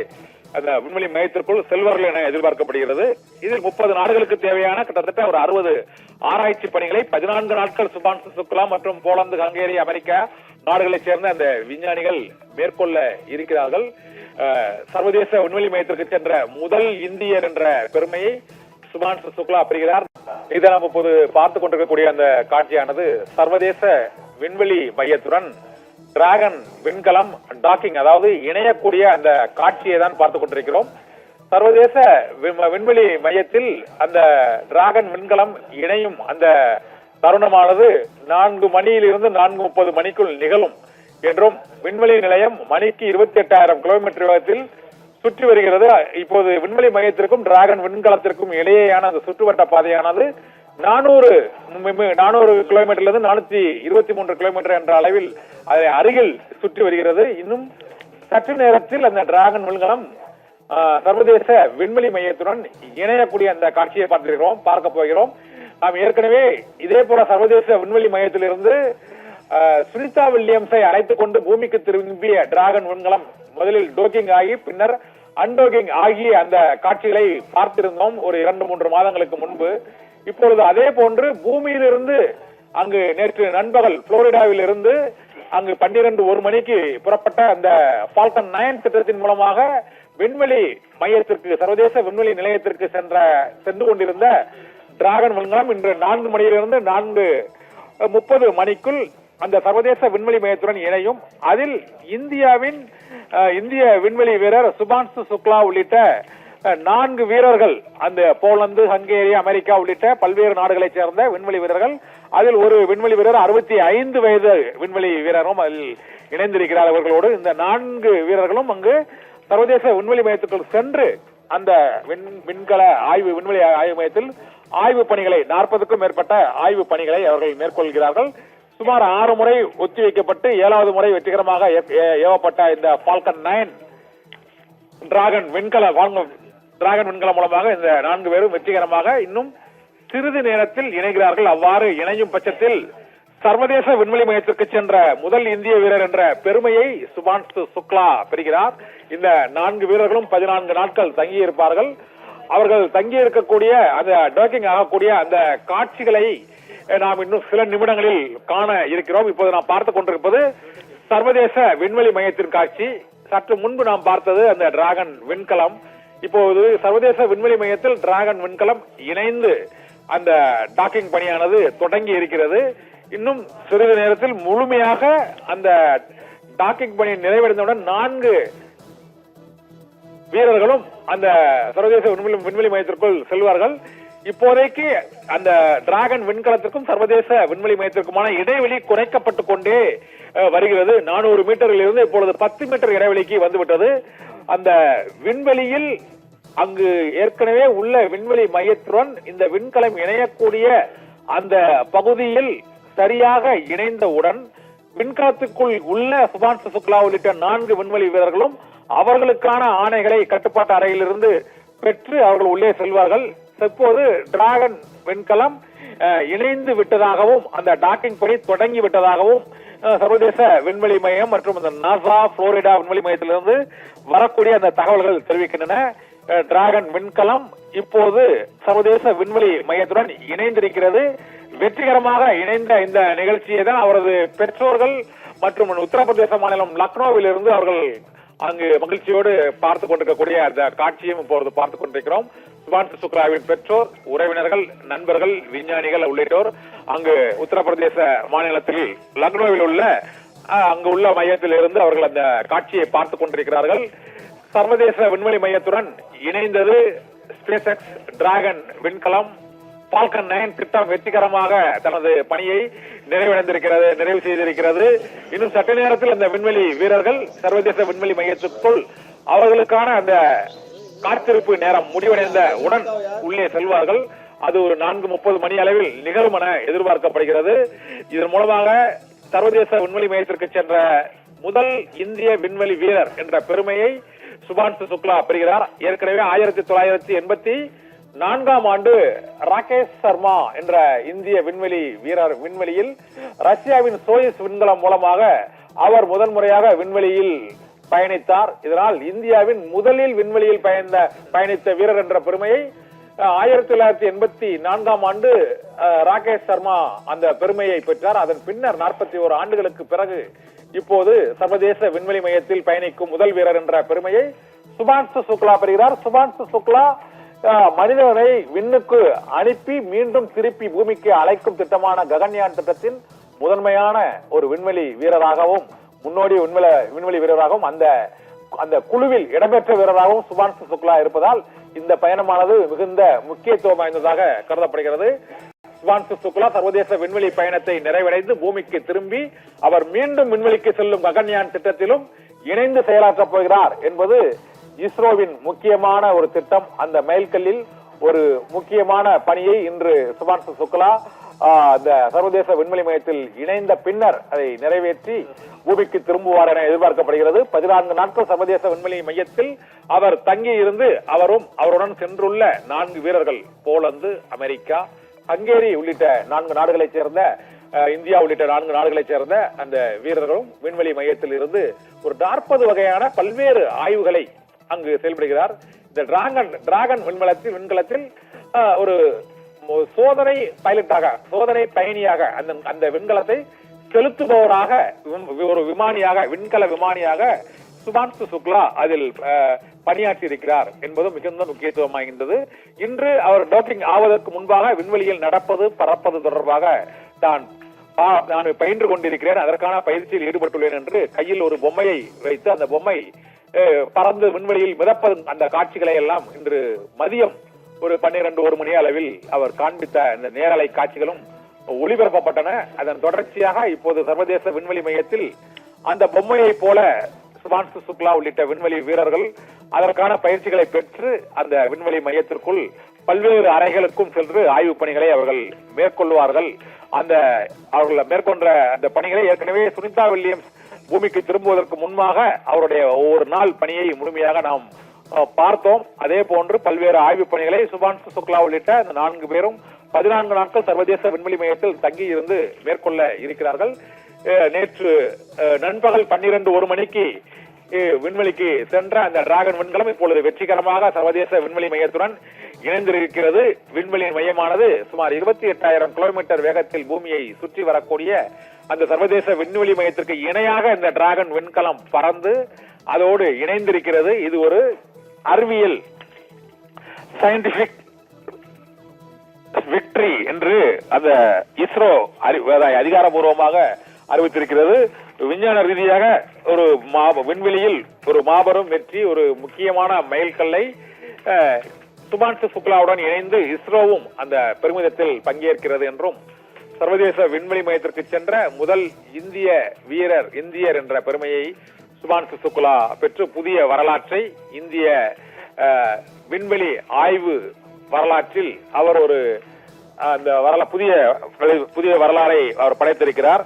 அந்த விண்வெளி மையத்திற்குள் செல்வார்கள் என எதிர்பார்க்கப்படுகிறது. இதில் 30 நாடுகளுக்கு தேவையான கிட்டத்தட்ட ஒரு 60 ஆராய்ச்சி பணிகளை 14 நாட்கள் சுபான்சு சுக்லா மற்றும் போலந்து, ஹங்கேரி, அமெரிக்கா நாடுகளைச் சேர்ந்த அந்த விஞ்ஞானிகள் மேற்கொள்ள இருக்கிறார்கள். சர்வதேச விண்வெளி மையத்திற்கு சென்ற முதல் இந்தியர் என்ற பெருமையை சுபான்சு சுக்லா பெறுகிறார். இதை நாம் இப்போது பார்த்து கொண்டிருக்கக்கூடிய அந்த காட்சியானது சர்வதேச விண்வெளி மையத்துடன் டிராகன் விண்கலம் டாக்கிங், அதாவது இணையக்கூடிய அந்த காட்சியை தான் பார்த்து கொண்டிருக்கிறோம். சர்வதேச விண்வெளி மையத்தில் அந்த டிராகன் விண்கலம் இணையும் அந்த தருணமானது 4 மணியிலிருந்து 4:30 மணிக்குள் நிகழும் என்றும், விண்வெளி நிலையம் மணிக்கு 28,000 கிலோமீட்டர் வேகத்தில் சுற்றி வருகிறது. இப்போது விண்வெளி மையத்திற்கும் டிராகன் விண்கலத்திற்கும் இடையேயான அந்த சுற்றுவட்ட பாதையானது 400 கிலோமீட்டர்லிருந்து 423 கிலோமீட்டர் என்ற அளவில் அதை அருகில் சுற்றி வருகிறது. இன்னும் சற்று நேரத்தில் அந்த டிராகன் விண்கலம் சர்வதேச விண்வெளி மையத்துடன் இணையக்கூடிய அந்த காட்சியை பார்க்க போகிறோம். நாம் ஏற்கனவே இதே போல சர்வதேச விண்வெளி மையத்திலிருந்து சுனிதா வில்லியம்ஸை அழைத்துக் கொண்டு பூமிக்கு திரும்பிய டிராகன் விண்கலம் முதலில் டோக்கிங் ஆகி பின்னர் அன்டோக்கிங் ஆகிய அந்த காட்சிகளை பார்த்திருந்தோம் ஒரு 2-3 மாதங்களுக்கு முன்பு. இப்பொழுது அதே போன்று பூமியிலிருந்து அங்கு நேற்று நண்பகல் புளோரிடாவில் இருந்து அங்கு 12:01 மணிக்கு புறப்பட்ட அந்த ஃபால்கன் 9 திட்டத்தின் மூலமாக விண்வெளி மையத்திற்கு, சர்வதேச விண்வெளி நிலையத்திற்கு சென்று கொண்டிருந்த டிராகன் விண்கலம் இன்று 4 மணியிலிருந்து 4:30 மணிக்குள் அந்த சர்வதேச விண்வெளி மையத்துடன் இணையும். அதில் இந்திய விண்வெளி வீரர் சுபான்சு சுக்லா உள்ளிட்ட 4 வீரர்கள், அந்த போலந்து, ஹங்கேரி, அமெரிக்கா உள்ளிட்ட பல்வேறு நாடுகளைச் சேர்ந்த விண்வெளி வீரர்கள், அதில் ஒரு விண்வெளி வீரர் 65 வயது விண்வெளி வீரரும் அதில் இணைந்திருக்கிறார். அவர்களோடு இந்த 4 வீரர்களும் அங்கு சர்வதேச விண்வெளி மையத்துக்குள் சென்று அந்த விண்வெளி ஆய்வு மையத்தில் ஆய்வு பணிகளை 40க்கும் மேற்பட்ட ஆய்வு பணிகளை அவர்கள் மேற்கொள்கிறார்கள். சுமார் 6 முறை ஒத்திவைக்கப்பட்டு 7வது முறை வெற்றிகரமாக ஏவப்பட்ட இந்த ஃபால்கன் 9 டிராகன் விண்கலம் மூலமாக இந்த 4 பேரும் வெற்றிகரமாக இன்னும் சிறிது நேரத்தில் இணைகிறார்கள். அவ்வாறு இணையும் பட்சத்தில் சர்வதேச விண்வெளி மையத்திற்கு சென்ற முதல் இந்திய வீரர் என்ற பெருமையை சுபான்சு சுக்லா பெறுகிறார். இந்த 4 வீரர்களும் 14 நாட்கள் தங்கியிருப்பார்கள். அவர்கள் தங்கியிருக்கக்கூடிய அந்த டோக்கிங் ஆகக்கூடிய அந்த காட்சிகளை நாம் இன்னும் சில நிமிடங்களில் காண இருக்கிறோம். இப்போது நாம் பார்த்துக் கொண்டிருப்பது சர்வதேச விண்வெளி மையத்தின் காட்சி. சற்று முன்பு நாம் பார்த்தது அந்த டிராகன் விண்கலம். இப்போது சர்வதேச விண்வெளி மையத்தில் டிராகன் விண்கலம் இணைந்து அந்த டாக்கிங் பணியானது தொடங்கி இருக்கிறது. இன்னும் சிறிது நேரத்தில் முழுமையாக அந்த டாக்கிங் பணி நிறைவடைந்தவுடன் 4 வீரர்களும் அந்த சர்வதேச விண்வெளி மையத்திற்குள் செல்வார்கள். இப்போதைக்கு அந்த டிராகன் விண்கலத்திற்கும் சர்வதேச விண்வெளி மையத்திற்குமான இடைவெளி குறைக்கப்பட்டுக் கொண்டே வருகிறது. 400 மீட்டரில் இருந்து இப்பொழுது 10 மீட்டர் இடைவெளிக்கு வந்துவிட்டது. அந்த விண்வெளியில் அங்கு ஏற்கனவே உள்ள விண்வெளி மையத்துடன் இந்த விண்கலம் இணையக்கூடிய அந்த பகுதியில் சரியாக இணைந்தவுடன் விண்கலத்துக்குள் உள்ள சுபான்சு சுக்லா உள்ளிட்ட 4 விண்வெளி வீரர்களும் அவர்களுக்கான ஆணைகளை கட்டுப்பாட்டு அறையிலிருந்து பெற்று அவர்கள் உள்ளே செல்வார்கள். இப்போது டிராகன் விண்கலம் இணைந்து விட்டதாகவும் அந்த டாக்கிங் பணி தொடங்கி விட்டதாகவும் சர்வதேச விண்வெளி மையம் மற்றும் அந்த நாசா புளோரிடா விண்வெளி மையத்திலிருந்து வரக்கூடிய அந்த தகவல்கள் தெரிவிக்கின்றன. டிராகன் விண்கலம் இப்போது சர்வதேச விண்வெளி மையத்துடன் இணைந்திருக்கிறது. வெற்றிகரமாக இணைந்த இந்த நிகழ்ச்சியை தான் அவரது பெற்றோர்கள் மற்றும் உத்தரப்பிரதேச மாநிலம் லக்னோவில் இருந்து அவர்கள் அங்கு மகிழ்ச்சியோடு பார்த்துக் கொண்டிருக்கக்கூடிய அந்த காட்சியும் இப்போது பார்த்துக் கொண்டிருக்கிறோம். சுபான்சு சுக்லாவின் பெற்றோர், உறவினர்கள், நண்பர்கள், விஞ்ஞானிகள் உள்ளிட்டோர் அங்கு உத்தரப்பிரதேச மாநிலத்தில் லக்னோவில் உள்ள அங்கு உள்ள மையத்தில் இருந்து அவர்கள் அந்த காட்சியை பார்த்துக் கொண்டிருக்கிறார்கள். சர்வதேச விண்வெளி மையத்துடன் இணைந்தது ஸ்பேஸ் எக்ஸ் டிராகன் விண்கலம். ஃபால்கன் 9 திட்டம் வெற்றிகரமாக தனது பணியை நிறைவு செய்திருக்கிறது. இன்னும் சற்று நேரத்தில் அந்த விண்வெளி வீரர்கள் சர்வதேச விண்வெளி மையத்திற்குள் அவர்களுக்கான அந்த காத்திருப்பு நேரம் முடிவடைந்த உடன் உள்ளே செல்வார்கள். அது ஒரு 4:30 மணி அளவில் நிகழும் என எதிர்பார்க்கப்படுகிறது. இதன் மூலமாக சர்வதேச விண்வெளி மையத்திற்கு சென்ற முதல் இந்திய விண்வெளி வீரர் என்ற பெருமையை சுபான்சு சுக்லா பெறுகிறார். ஏற்கனவே 1984ஆம் ஆண்டு ராகேஷ் சர்மா என்ற இந்திய விண்வெளி வீரர் விண்வெளியில் ரஷ்யாவின் சோயுஸ் விண்கலம் மூலமாக அவர் முதன்முறையாக விண்வெளியில் பயணித்தார். இதனால் இந்தியாவின் முதலில் விண்வெளியில் பயணித்த வீரர் என்ற பெருமையை 1984ஆம் ஆண்டு ராகேஷ் சர்மா அந்த பெருமையை பெற்றார். அதன் பின்னர் 41 ஆண்டுகளுக்கு பிறகு இப்போது சர்வதேச விண்வெளி மையத்தில் பயணிக்கும் முதல் வீரர் என்ற பெருமையை சுபான்சு சுக்லா பெறுகிறார். சுபான்சு சுக்லா மனிதனை விண்ணுக்கு அனுப்பி மீண்டும் திருப்பி பூமிக்கு அழைக்கும் திட்டமான ககன்யான் திட்டத்தின் முதன்மையான ஒரு விண்வெளி வீரராகவும் முன்னோடி விண்வெளி வீரராகவும் அந்த குழுவில் இடம்பெற்ற வீரராகவும் சுபான்சு சுக்லா இருப்பதால் இந்த பயணமானது மிகுந்த முக்கியத்துவம் வாய்ந்ததாக கருதப்படுகிறது. சுபான்சு சுக்லா சர்வதேச விண்வெளி பயணத்தை நிறைவடைந்து பூமிக்கு திரும்பி அவர் மீண்டும் விண்வெளிக்கு செல்லும் ககன்யான் திட்டத்திலும் இணைந்து செயலாற்றப் போகிறார் என்பது இஸ்ரோவின் முக்கியமான ஒரு திட்டம். அந்த மைல்கல்லில் ஒரு முக்கியமான பணியை இன்று சுபான்சு சுக்லா அந்த சர்வதேச விண்வெளி மையத்தில் இணைந்த பின்னர் அதை நிறைவேற்றி பூமிக்கு திரும்புவார் என எதிர்பார்க்கப்படுகிறது. 14 நாட்கள் சர்வதேச விண்வெளி மையத்தில் அவர் தங்கி இருந்து அவருடன் சென்றுள்ள 4 வீரர்கள் போலந்து, அமெரிக்கா, ஹங்கேரி உள்ளிட்ட 4 நாடுகளைச் சேர்ந்த இந்தியா உள்ளிட்ட 4 நாடுகளைச் சேர்ந்த அந்த வீரர்களும் விண்வெளி மையத்தில் இருந்து ஒரு 40 வகையான பல்வேறு ஆய்வுகளை அங்கு செயல்படுகிறார். இந்த டிராகன் விண்கலத்தில் ஒரு சோதனை பைலட்டாக, சோதனை பயணியாக அந்த விண்கலத்தை செலுத்துபவராக ஒரு விமானியாக, விண்கல விமானியாக சுபான்சு சுக்லா அதில் பணியாற்றி இருக்கிறார் என்பது மிகுந்த முக்கியத்துவம் வாய்ந்தது. இன்று அவர் டோப்பிங் ஆவதற்கு முன்பாக விண்வெளியில் நடப்பது பறப்பது தொடர்பாக நான் பயின்று கொண்டிருக்கிறேன், அதற்கான பயிற்சியில் ஈடுபட்டுள்ளேன் என்று கையில் ஒரு பொம்மையை வைத்து அந்த பொம்மை பறந்து விண்வெளியில் மிதப்பது அந்த காட்சிகளை எல்லாம் இன்று மதியம் ஒரு 12-1 மணி அளவில் அவர் காண்பித்த இந்த நேரலை காட்சிகளும் ஒளிபரப்பப்பட்டன. அதன் தொடர்ச்சியாக இப்போது சர்வதேச விண்வெளி மையத்தில் அந்த பொம்மையை போல சுபான்சு சுக்லா உள்ளிட்ட விண்வெளி வீரர்கள் அதற்கான பயிற்சிகளை பெற்று அந்த விண்வெளி மையத்திற்குள் பல்வேறு அறைகளுக்கும் சென்று ஆய்வு பணிகளை அவர்கள் மேற்கொள்வார்கள். அவர்கள் மேற்கொண்ட அந்த பணிகளை ஏற்கனவே சுனிதா வில்லியம்ஸ் பூமிக்கு திரும்புவதற்கு முன்பாக அவருடைய ஒவ்வொரு நாள் பணியை முழுமையாக நாம் பார்த்தோம். அதே போன்று பல்வேறு ஆய்வு பணிகளை சுபான்சு சுக்லா உள்ளிட்ட அந்த 4 பேரும் 14 நாட்கள் சர்வதேச விண்வெளி மையத்தில் தங்கி இருந்து மேற்கொள்ள இருக்கிறார்கள். நேற்று நண்பகல் 12-1 மணிக்கு விண்வெளிக்கு சென்ற அந்த டிராகன் விண்கலம் இப்பொழுது வெற்றிகரமாக சர்வதேச விண்வெளி மையத்துடன் இணைந்திருக்கிறது. விண்வெளி மையமானது சுமார் 28,000 கிலோமீட்டர் வேகத்தில் பூமியை சுற்றி வரக்கூடிய அந்த சர்வதேச விண்வெளி மையத்திற்கு இணையாக இந்த டிராகன் விண்கலம் பறந்து அதோடு இணைந்திருக்கிறது. இது ஒரு அறிவியல் சயின்டிபிக் விக்டரி என்று அந்த இஸ்ரோ அதிகாரப்பூர்வமாக அறிவித்திருக்கிறது. விஞ்ஞான ரீதியாக ஒரு விண்வெளியில் ஒரு மாபெரும் வெற்றி, ஒரு முக்கியமான மைல்கல்லை சுபான்சு சுக்லாவுடன் இணைந்து இஸ்ரோவும் அந்த பெருமிதத்தில் பங்கேற்கிறது என்றும், சர்வதேச விண்வெளி மையத்திற்கு சென்ற முதல் இந்தியர் என்ற பெருமையை சுபான்சு சுக்லா பெற்று புதிய வரலாற்றை இந்திய விண்வெளி ஆய்வு வரலாற்றில் அவர் ஒரு புதிய வரலாறை அவர் படைத்திருக்கிறார்.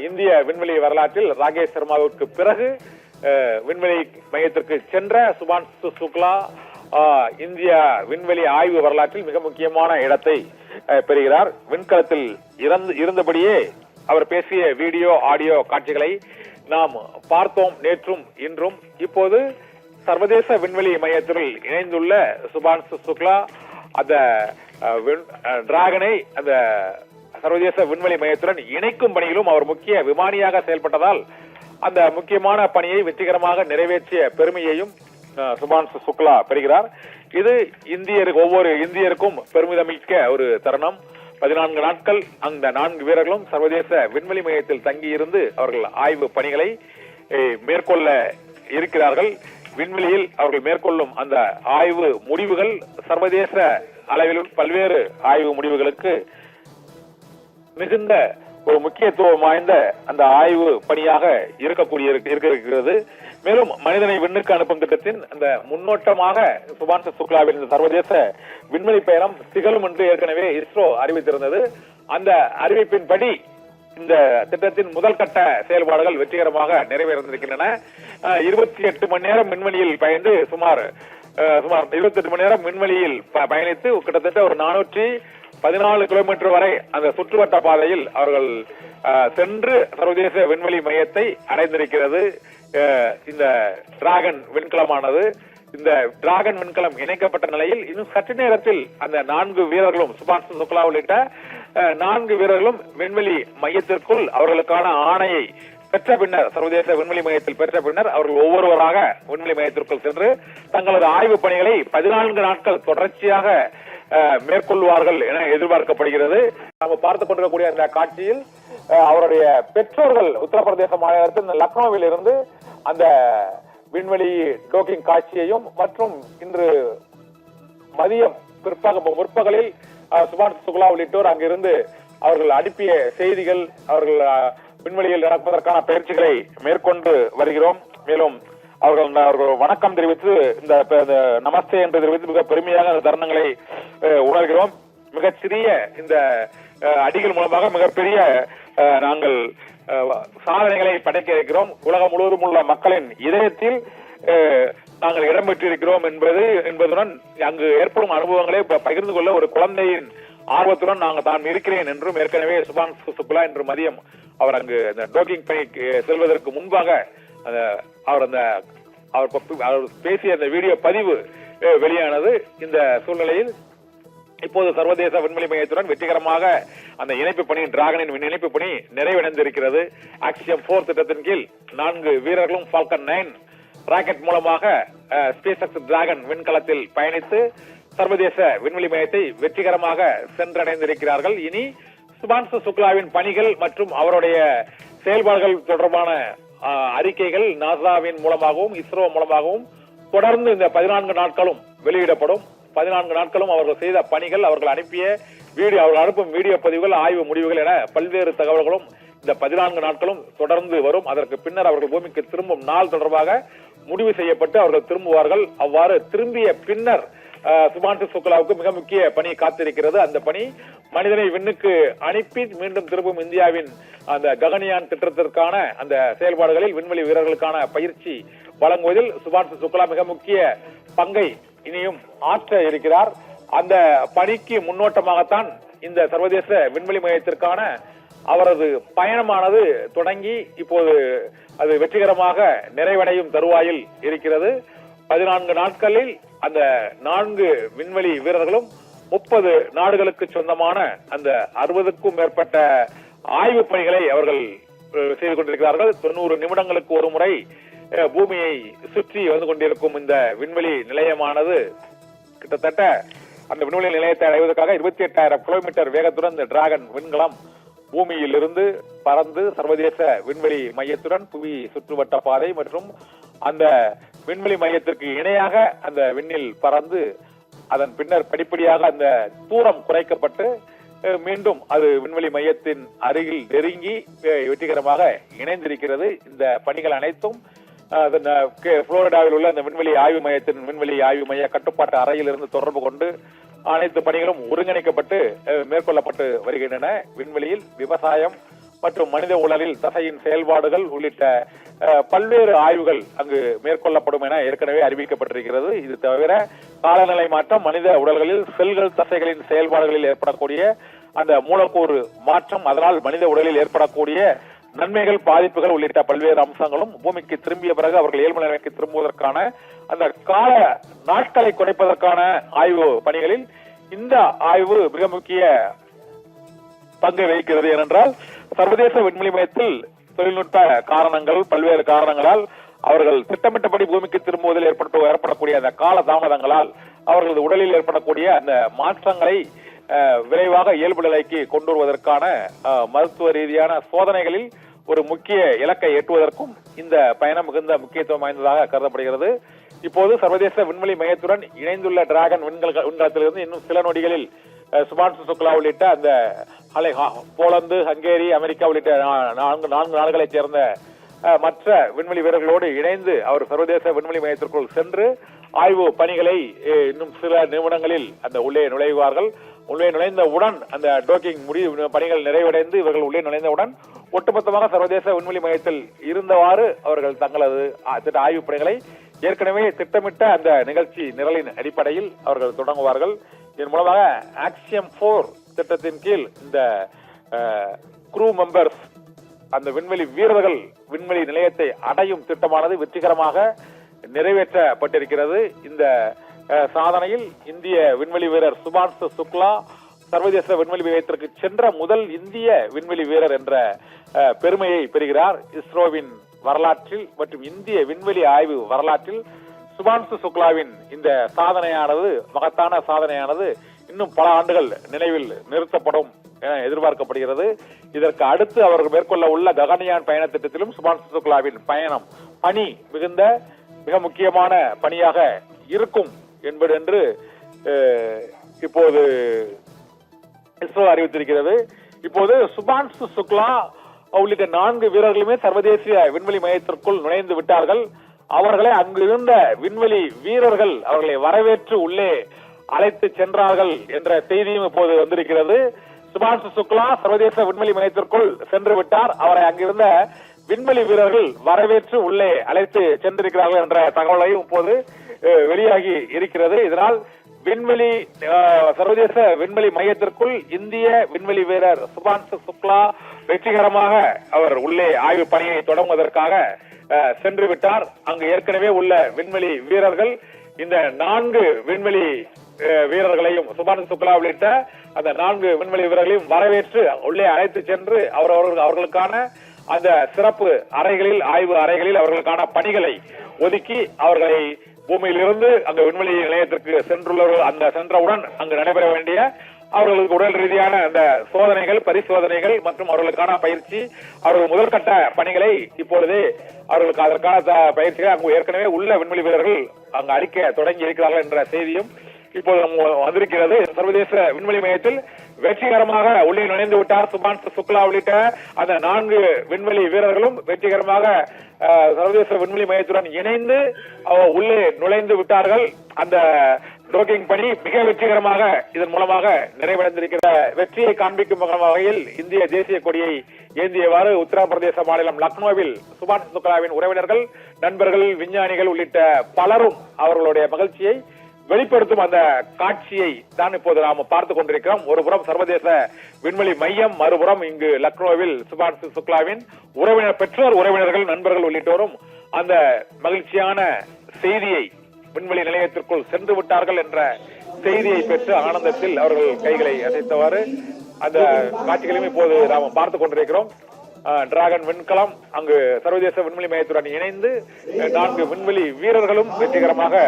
இந்திய விண்வெளி வரலாற்றில் ராகேஷ் சர்மாவிற்கு பிறகு விண்வெளி மையத்திற்கு சென்ற சுபான்சு சுக்லா இந்திய விண்வெளி ஆய்வு வரலாற்றில் மிக முக்கியமான இடத்தை பெறுகிறார். விண்கலத்தில் இருந்தபடியே அவர் பேசிய வீடியோ ஆடியோ காட்சிகளை நாம் பார்த்தோம் நேற்றும் இன்றும். இப்போது சர்வதேச விண்வெளி மையத்தில் இணைந்துள்ள சுபான்சு சுக்லா அந்த டிராகனை அந்த சர்வதேச விண்வெளி மையத்துடன் இணைக்கும் பணியிலும் அவர் முக்கிய விமானியாக செயல்பட்டதால் அந்த முக்கியமான பணியை வெற்றிகரமாக நிறைவேற்றிய பெருமையையும் சுபான்சு சுக்லா பெறுகிறார். இது ஒவ்வொரு இந்தியருக்கும் பெருமிதமிக்க ஒரு தருணம். 14 நாட்கள் அந்த 4 வீரர்களும் சர்வதேச விண்வெளி மையத்தில் தங்கியிருந்து அவர்கள் ஆய்வு பணிகளை மேற்கொள்ள இருக்கிறார்கள். விண்வெளியில் அவர்கள் மேற்கொள்ளும் அந்த ஆய்வு முடிவுகள் சர்வதேச அளவில் பல்வேறு ஆய்வு முடிவுகளுக்கு மிகுந்த ஒரு முக்கியத்துவம் வாய்ந்த அந்த ஆய்வு பணியாக இருக்கிறது. மேலும் மனிதனை விண்ணுக்கு அனுப்பும் திட்டத்தின் அந்த முன்னோட்டமாக சுபான்சு சுக்லாவின் இந்த சர்வதேச விண்வெளி பயணம் திகழும் என்று ஏற்கனவே இஸ்ரோ அறிவித்திருந்தது. அந்த அறிவிப்பின்படி இந்த திட்டத்தின் முதல் கட்ட செயல்பாடுகள் வெற்றிகரமாக நிறைவேறியிருக்கின்றன. 28 மணி நேரம் விண்வெளியில் பயந்து சுமார் 28 மணி நேரம் விண்வெளியில் பயணித்து கிட்டத்தட்ட ஒரு 414 கிலோமீட்டர் வரை அந்த சுற்றுவட்ட பாதையில் அவர்கள் சென்று சர்வதேச விண்வெளி மையத்தை அடைந்திருக்கிறது. இந்த டிராகன் விண்கலமானது, இந்த டிராகன் விண்கலம் இணைக்கப்பட்ட நிலையில் இன்னும் சற்று நேரத்தில் அந்த 4 வீரர்களும் சுபான்சு சுக்லா உள்ளிட்ட 4 வீரர்களும் விண்வெளி மையத்திற்குள் அவர்களுக்கான ஆணையை பெற்ற பின்னர், சர்வதேச விண்வெளி மையத்தில் பெற்ற பின்னர் அவர்கள் ஒவ்வொருவராக விண்வெளி மையத்திற்குள் சென்று தங்களது ஆய்வு பணிகளை 14 நாட்கள் தொடர்ச்சியாக மேற்கொள்வார்கள் என எதிர்பார்க்கப்படுகிறது. நாம் பார்த்துக் கொண்டிருக்கக்கூடிய அந்த காட்சியில் அவருடைய பெற்றோர்கள் உத்தரப்பிரதேச மாநிலத்தின் லக்னோவில் இருந்து அந்த விண்வெளி டோக்கிங் காட்சியையும் மற்றும் இன்று மதியம் முற்பகலில் சுபான்சு சுக்லா உள்ளிட்டோர் அங்கிருந்து அவர்கள் அனுப்பிய செய்திகள், அவர்கள் விண்வெளியில் நடப்பதற்கான பயிற்சிகளை மேற்கொண்டு வருகிறோம். மேலும் அவர்கள் வணக்கம் தெரிவித்து இந்த நமஸ்தே என்று தெரிவித்து மிக பெருமையாக அந்த தருணங்களை உணர்கிறோம். மிகச்சிறிய இந்த அடிகள் மூலமாக மிகப்பெரிய நாங்கள் சாதனைகளை படைக்க இருக்கிறோம். உலகம் முழுவதும் உள்ள மக்களின் இதயத்தில் நாங்கள் இடம் பெற்றிருக்கிறோம் என்பதுடன் அங்கு ஏற்படும் அனுபவங்களை பகிர்ந்து கொள்ள ஒரு குழந்தையின் ஆர்வத்துடன் நான் இருக்கிறேன் என்றும் ஏற்கனவே சுபான்சு சுக்லா இன்று மதியம் அவர் அங்கு அந்த டோக்கிங் பணிக்கு செல்வதற்கு முன்பாக அவர் பேசிய அந்த வீடியோ பதிவு வெளியானது. இந்த சூழ்நிலையில் இப்போது சர்வதேச விண்வெளி மையத்துடன் வெற்றிகரமாக அந்த இணைப்பு பணி, டிராகனின் இணைப்பு பணி நிறைவடைந்திருக்கிறது. ஆக்சியம் 4 திட்டத்தின் கீழ் 4 வீரர்களும் ஃபால்கன் 9 ராக்கெட் மூலமாக ஸ்பேஸ் எக்ஸ் டிராகன் விண்கலத்தில் பயணித்து சர்வதேச விண்வெளி மையத்தை வெற்றிகரமாக சென்றடைந்திருக்கிறார்கள். இனி சுபான்சு சுக்லாவின் பணிகள் மற்றும் அவருடைய செயல்பாடுகள் தொடர்பான அறிக்கைகள் நாசாவின் மூலமாகவும் இஸ்ரோ மூலமாகவும் தொடர்ந்து இந்த 14 நாட்களும் வெளியிடப்படும். 14 நாட்களும் அவர்கள் செய்த பணிகள், அவர்கள் அனுப்பும் வீடியோ பதிவுகள், ஆய்வு முடிவுகள் என பல்வேறு தகவல்களும் இந்த 14 நாட்களும் தொடர்ந்து வரும். அதற்கு பின்னர் அவர்கள் பூமிக்கு திரும்பும் நாள் தொடர்பாக முடிவு செய்யப்பட்டு அவர்கள் திரும்புவார்கள். அவ்வாறு திரும்பிய பின்னர் சுபான்சு சுக்லாவுக்கு மிக முக்கிய பணி காத்திருக்கிறது. அந்த பணி மனிதனை விண்ணுக்கு அனுப்பி மீண்டும் திரும்பும் இந்தியாவின் அந்த ககன்யான் திட்டத்திற்கான அந்த செயல்பாடுகளில் விண்வெளி வீரர்களுக்கான பயிற்சி வழங்குவதில் சுபான்சு சுக்லா மிக முக்கிய பங்கை இனியும் ஆற்ற இருக்கிறார். அந்த பணிக்கு முன்னோட்டமாகத்தான் இந்த சர்வதேச விண்வெளி மையத்திற்கான அவரது பயணமானது தொடங்கி இப்போது அது வெற்றிகரமாக நிறைவடையும் தருவாயில் இருக்கிறது. 14 நாட்களில் அந்த 4 விண்வெளி வீரர்களும் 30 நாடுகளுக்கு சொந்தமான அந்த 60க்கும் மேற்பட்ட ஆய்வு பணிகளை அவர்கள் செய்து கொண்டிருக்கிறார்கள். 90 நிமிடங்களுக்கு ஒரு முறை பூமியை சுற்றி வந்து கொண்டிருக்கும் இந்த விண்வெளி நிலையமானது கிட்டத்தட்ட அந்த விண்வெளி நிலையத்தை அடைவதற்காக 28,000 கிலோமீட்டர் வேகத்துடன் இந்த டிராகன் விண்கலம் பூமியில் இருந்து பறந்து சர்வதேச விண்வெளி மையத்துடன் புவி சுற்றுவட்ட பாதை மற்றும் அந்த விண்வெளி மையத்திற்கு இணையாக அந்த விண்ணில் பறந்து அதன் பின்னர் படிப்படியாக அந்த தூரம் குறைக்கப்பட்டு மீண்டும் அது விண்வெளி மையத்தின் அருகில் நெருங்கி வெற்றிகரமாக இணைந்திருக்கிறது. இந்த பணிகள் அனைத்தும் புளோரிடாவில் உள்ள அந்த விண்வெளி ஆய்வு மையத்தின் விண்வெளி ஆய்வு மைய கட்டுப்பாட்டு அறையில் இருந்து தொடர்பு கொண்டு அனைத்து பணிகளும் ஒருங்கிணைக்கப்பட்டு மேற்கொள்ளப்பட்டு வருகின்றன. விண்வெளியில் விவசாயம் மற்றும் மனித உடலில் தசையின் செயல்பாடுகள் உள்ளிட்ட பல்வேறு ஆய்வுகள் அங்கு மேற்கொள்ளப்படும் என ஏற்கனவே அறிவிக்கப்பட்டிருக்கிறது. இது தவிர காலநிலை மாற்றம், மனித உடல்களில் செல்கள் தசைகளின் செயல்பாடுகளில் ஏற்படக்கூடிய அந்த மூலக்கூறு மாற்றம், அதனால் மனித உடலில் ஏற்படக்கூடிய நன்மைகள், பாதிப்புகள் உள்ளிட்ட பல்வேறு அம்சங்களும் பூமிக்கு திரும்பிய பிறகு அவர்கள் இயல்பு நிலைமைக்கு திரும்புவதற்கான அந்த கால நாட்களை குறைப்பதற்கான ஆய்வு பணிகளில் இந்த ஆய்வு மிக முக்கிய பங்கை வகிக்கிறது. ஏனென்றால் சர்வதேச விண்வெளி மையத்தில் தொழில்நுட்ப காரணங்கள், பல்வேறு காரணங்களால் அவர்கள் திட்டமிட்டபடி பூமிக்கு திரும்புவதில் ஏற்படக்கூடிய அந்த கால தாமதங்களால் அவர்களது உடலில் ஏற்படக்கூடிய அந்த மாற்றங்களை விரைவாக இயல்பு நிலைக்கு கொண்டு வருவதற்கான மருத்துவ ரீதியான சோதனைகளில் ஒரு முக்கிய இலக்கை எட்டுவதற்கும் இந்த பயணம் மிகுந்த முக்கியத்துவம் வாய்ந்ததாக கருதப்படுகிறது. இப்போது சர்வதேச விண்வெளி மையத்துடன் இணைந்துள்ள டிராகன் விண்கலத்திலிருந்து இன்னும் சில நொடிகளில் சுபான்சு சுக்லா உள்ளிட்ட அந்த போலந்து, ஹங்கேரி, அமெரிக்கா உள்ளிட்ட 4 நாடுகளைச் சேர்ந்த மற்ற விண்வெளி வீரர்களோடு இணைந்து அவர் சர்வதேச விண்வெளி மையத்திற்குள் சென்று ஆய்வு பணிகளை இன்னும் சில நிமிடங்களில் அந்த உள்ளே நுழைவார்கள். உள்ளே நுழைந்தவுடன் அந்த டோக்கிங் பணிகள் நிறைவடைந்து இவர்கள் உள்ளே நுழைந்தவுடன் ஒட்டுமொத்தமாக சர்வதேச விண்வெளி மையத்தில் இருந்தவாறு அவர்கள் தங்களது ஆய்வு பணிகளை ஏற்கனவே திட்டமிட்ட அந்த நிகழ்ச்சி நிரலின் அடிப்படையில் அவர்கள் தொடங்குவார்கள். இதன் மூலமாக ஆக்சியம் 4 திட்டத்தின் கீழ் இந்த க்ரூ மெம்பர்ஸ், அந்த விண்வெளி வீரர்கள் விண்வெளி நிலையத்தை அடையும் திட்டமானது வெற்றிகரமாக நிறைவேற்றப்பட்டிருக்கிறது. இந்த சாதனையில் இந்திய விண்வெளி வீரர் சுபான்சு சுக்லா, சர்வதேச விண்வெளி மையத்திற்கு சென்ற முதல் இந்திய விண்வெளி வீரர் என்ற பெருமையை பெறுகிறார். இஸ்ரோவின் வரலாற்றில் மற்றும் இந்திய விண்வெளி ஆய்வு வரலாற்றில் சுபான்சு சுக்லாவின் இந்த சாதனையானது, மகத்தான சாதனையானது இன்னும் பல ஆண்டுகள் நினைவில் நிறுத்தப்படும் என எதிர்பார்க்கப்படுகிறது. இதற்கு அடுத்து அவர்கள் மேற்கொள்ள உள்ள ககன்யான் பயண திட்டத்திலும் சுபான்சு சுக்லாவின் பயணம் பணி மிக முக்கியமான பணியாக இருக்கும் என்று இப்போது இஸ்ரோ அறிவித்திருக்கிறது. இப்போது சுபான்சு சுக்லா உள்ளிட்ட 4 வீரர்களுமே சர்வதேச விண்வெளி மையத்திற்குள் நுழைந்து விட்டார்கள். அவர்களை அங்கிருந்த விண்வெளி வீரர்கள் அவர்களை வரவேற்று உள்ளே அழைத்து சென்றார்கள் என்ற செய்தியும் இப்போது வந்திருக்கிறது. சுபான்சு சுக்லா சர்வதேச விண்வெளி மையத்திற்குள் சென்று விட்டார். அவரை அங்கிருந்த விண்வெளி வீரர்கள் வரவேற்று உள்ளே அழைத்து சென்றிருக்கிறார்கள் என்ற தகவலையும் இப்போது வெளியாகி இருக்கிறது. இதனால் சர்வதேச விண்வெளி மையத்திற்குள் இந்திய விண்வெளி வீரர் சுபான்சு சுக்லா வெற்றிகரமாக அவர் உள்ளே ஆய்வு பணியை தொடங்குவதற்காக சென்று விட்டார். அங்கு ஏற்கனவே உள்ள விண்வெளி வீரர்கள் இந்த 4 விண்வெளி வீரர்களையும் சுபான்சு சுக்லா உள்ளிட்ட அந்த 4 விண்வெளி வீரர்களையும் வரவேற்று உள்ளே அழைத்து சென்று அவர்களுக்கான அந்த சிறப்பு அறைகளில், ஆய்வு அறைகளில் அவர்களுக்கான பணிகளை ஒதுக்கி அவர்களை பூமியிலிருந்து அந்த விண்வெளி நிலையத்திற்கு சென்றவுடன் அங்கு நடைபெற வேண்டிய அவர்களுக்கு உடல் ரீதியான அந்த சோதனைகள், பரிசோதனைகள் மற்றும் அவர்களுக்கான பயிற்சி, அவர்கள் முதற்கட்ட பணிகளை இப்பொழுதே அவர்களுக்கு அதற்கான பயிற்சிகள் அங்கு ஏற்கனவே உள்ள விண்வெளி வீரர்கள் அங்கு அளிக்க தொடங்கி இருக்கிறார்கள் என்ற செய்தியும் இப்போது வந்திருக்கிறது. சர்வதேச விண்வெளி மையத்தில் வெற்றிகரமாக உள்ளே நுழைந்து விட்டார் சுபான்சு சுக்லா உள்ளிட்ட அந்த 4 விண்வெளி வீரர்களும் வெற்றிகரமாக சர்வதேச விண்வெளி மையத்துடன் இணைந்து உள்ளே நுழைந்து விட்டார்கள். அந்த டோக்கிங் பணி மிக வெற்றிகரமாக இதன் மூலமாக நிறைவடைந்திருக்கிற வெற்றியை காண்பிக்கும் வகையில் இந்திய தேசிய கொடியை ஏந்தியவாறு உத்தரப்பிரதேச மாநிலம் லக்னோவில் சுபான்சு சுக்லாவின் உறவினர்கள், நண்பர்கள், விஞ்ஞானிகள் உள்ளிட்ட பலரும் அவர்களுடைய மகிழ்ச்சியை வெளிப்படுத்தும் அந்த காட்சியை தான் இப்போது நாம பார்த்துக் கொண்டிருக்கிறோம். ஒருபுறம் சர்வதேச விண்வெளி மையம், மறுபுறம் இங்கு லக்னோவில் சுபான்சு சுக்லாவின் பெற்றோர், உறவினர்கள், நண்பர்கள் உள்ளிட்டோரும் அந்த மகிழ்ச்சியான செய்தியை விண்வெளி நிலையத்திற்குள் சென்று விட்டார்கள் என்ற செய்தியை பெற்று ஆனந்தத்தில் அவர்கள் கைகளை அசைத்தவாறு அந்த காட்சிகளையும் இப்போது நாம் பார்த்துக் கொண்டிருக்கிறோம். டிராகன் விண்கலம் அங்கு சர்வதேச விண்வெளி மையத்துடன் இணைந்து 4 விண்வெளி வீரர்களும் வெற்றிகரமாக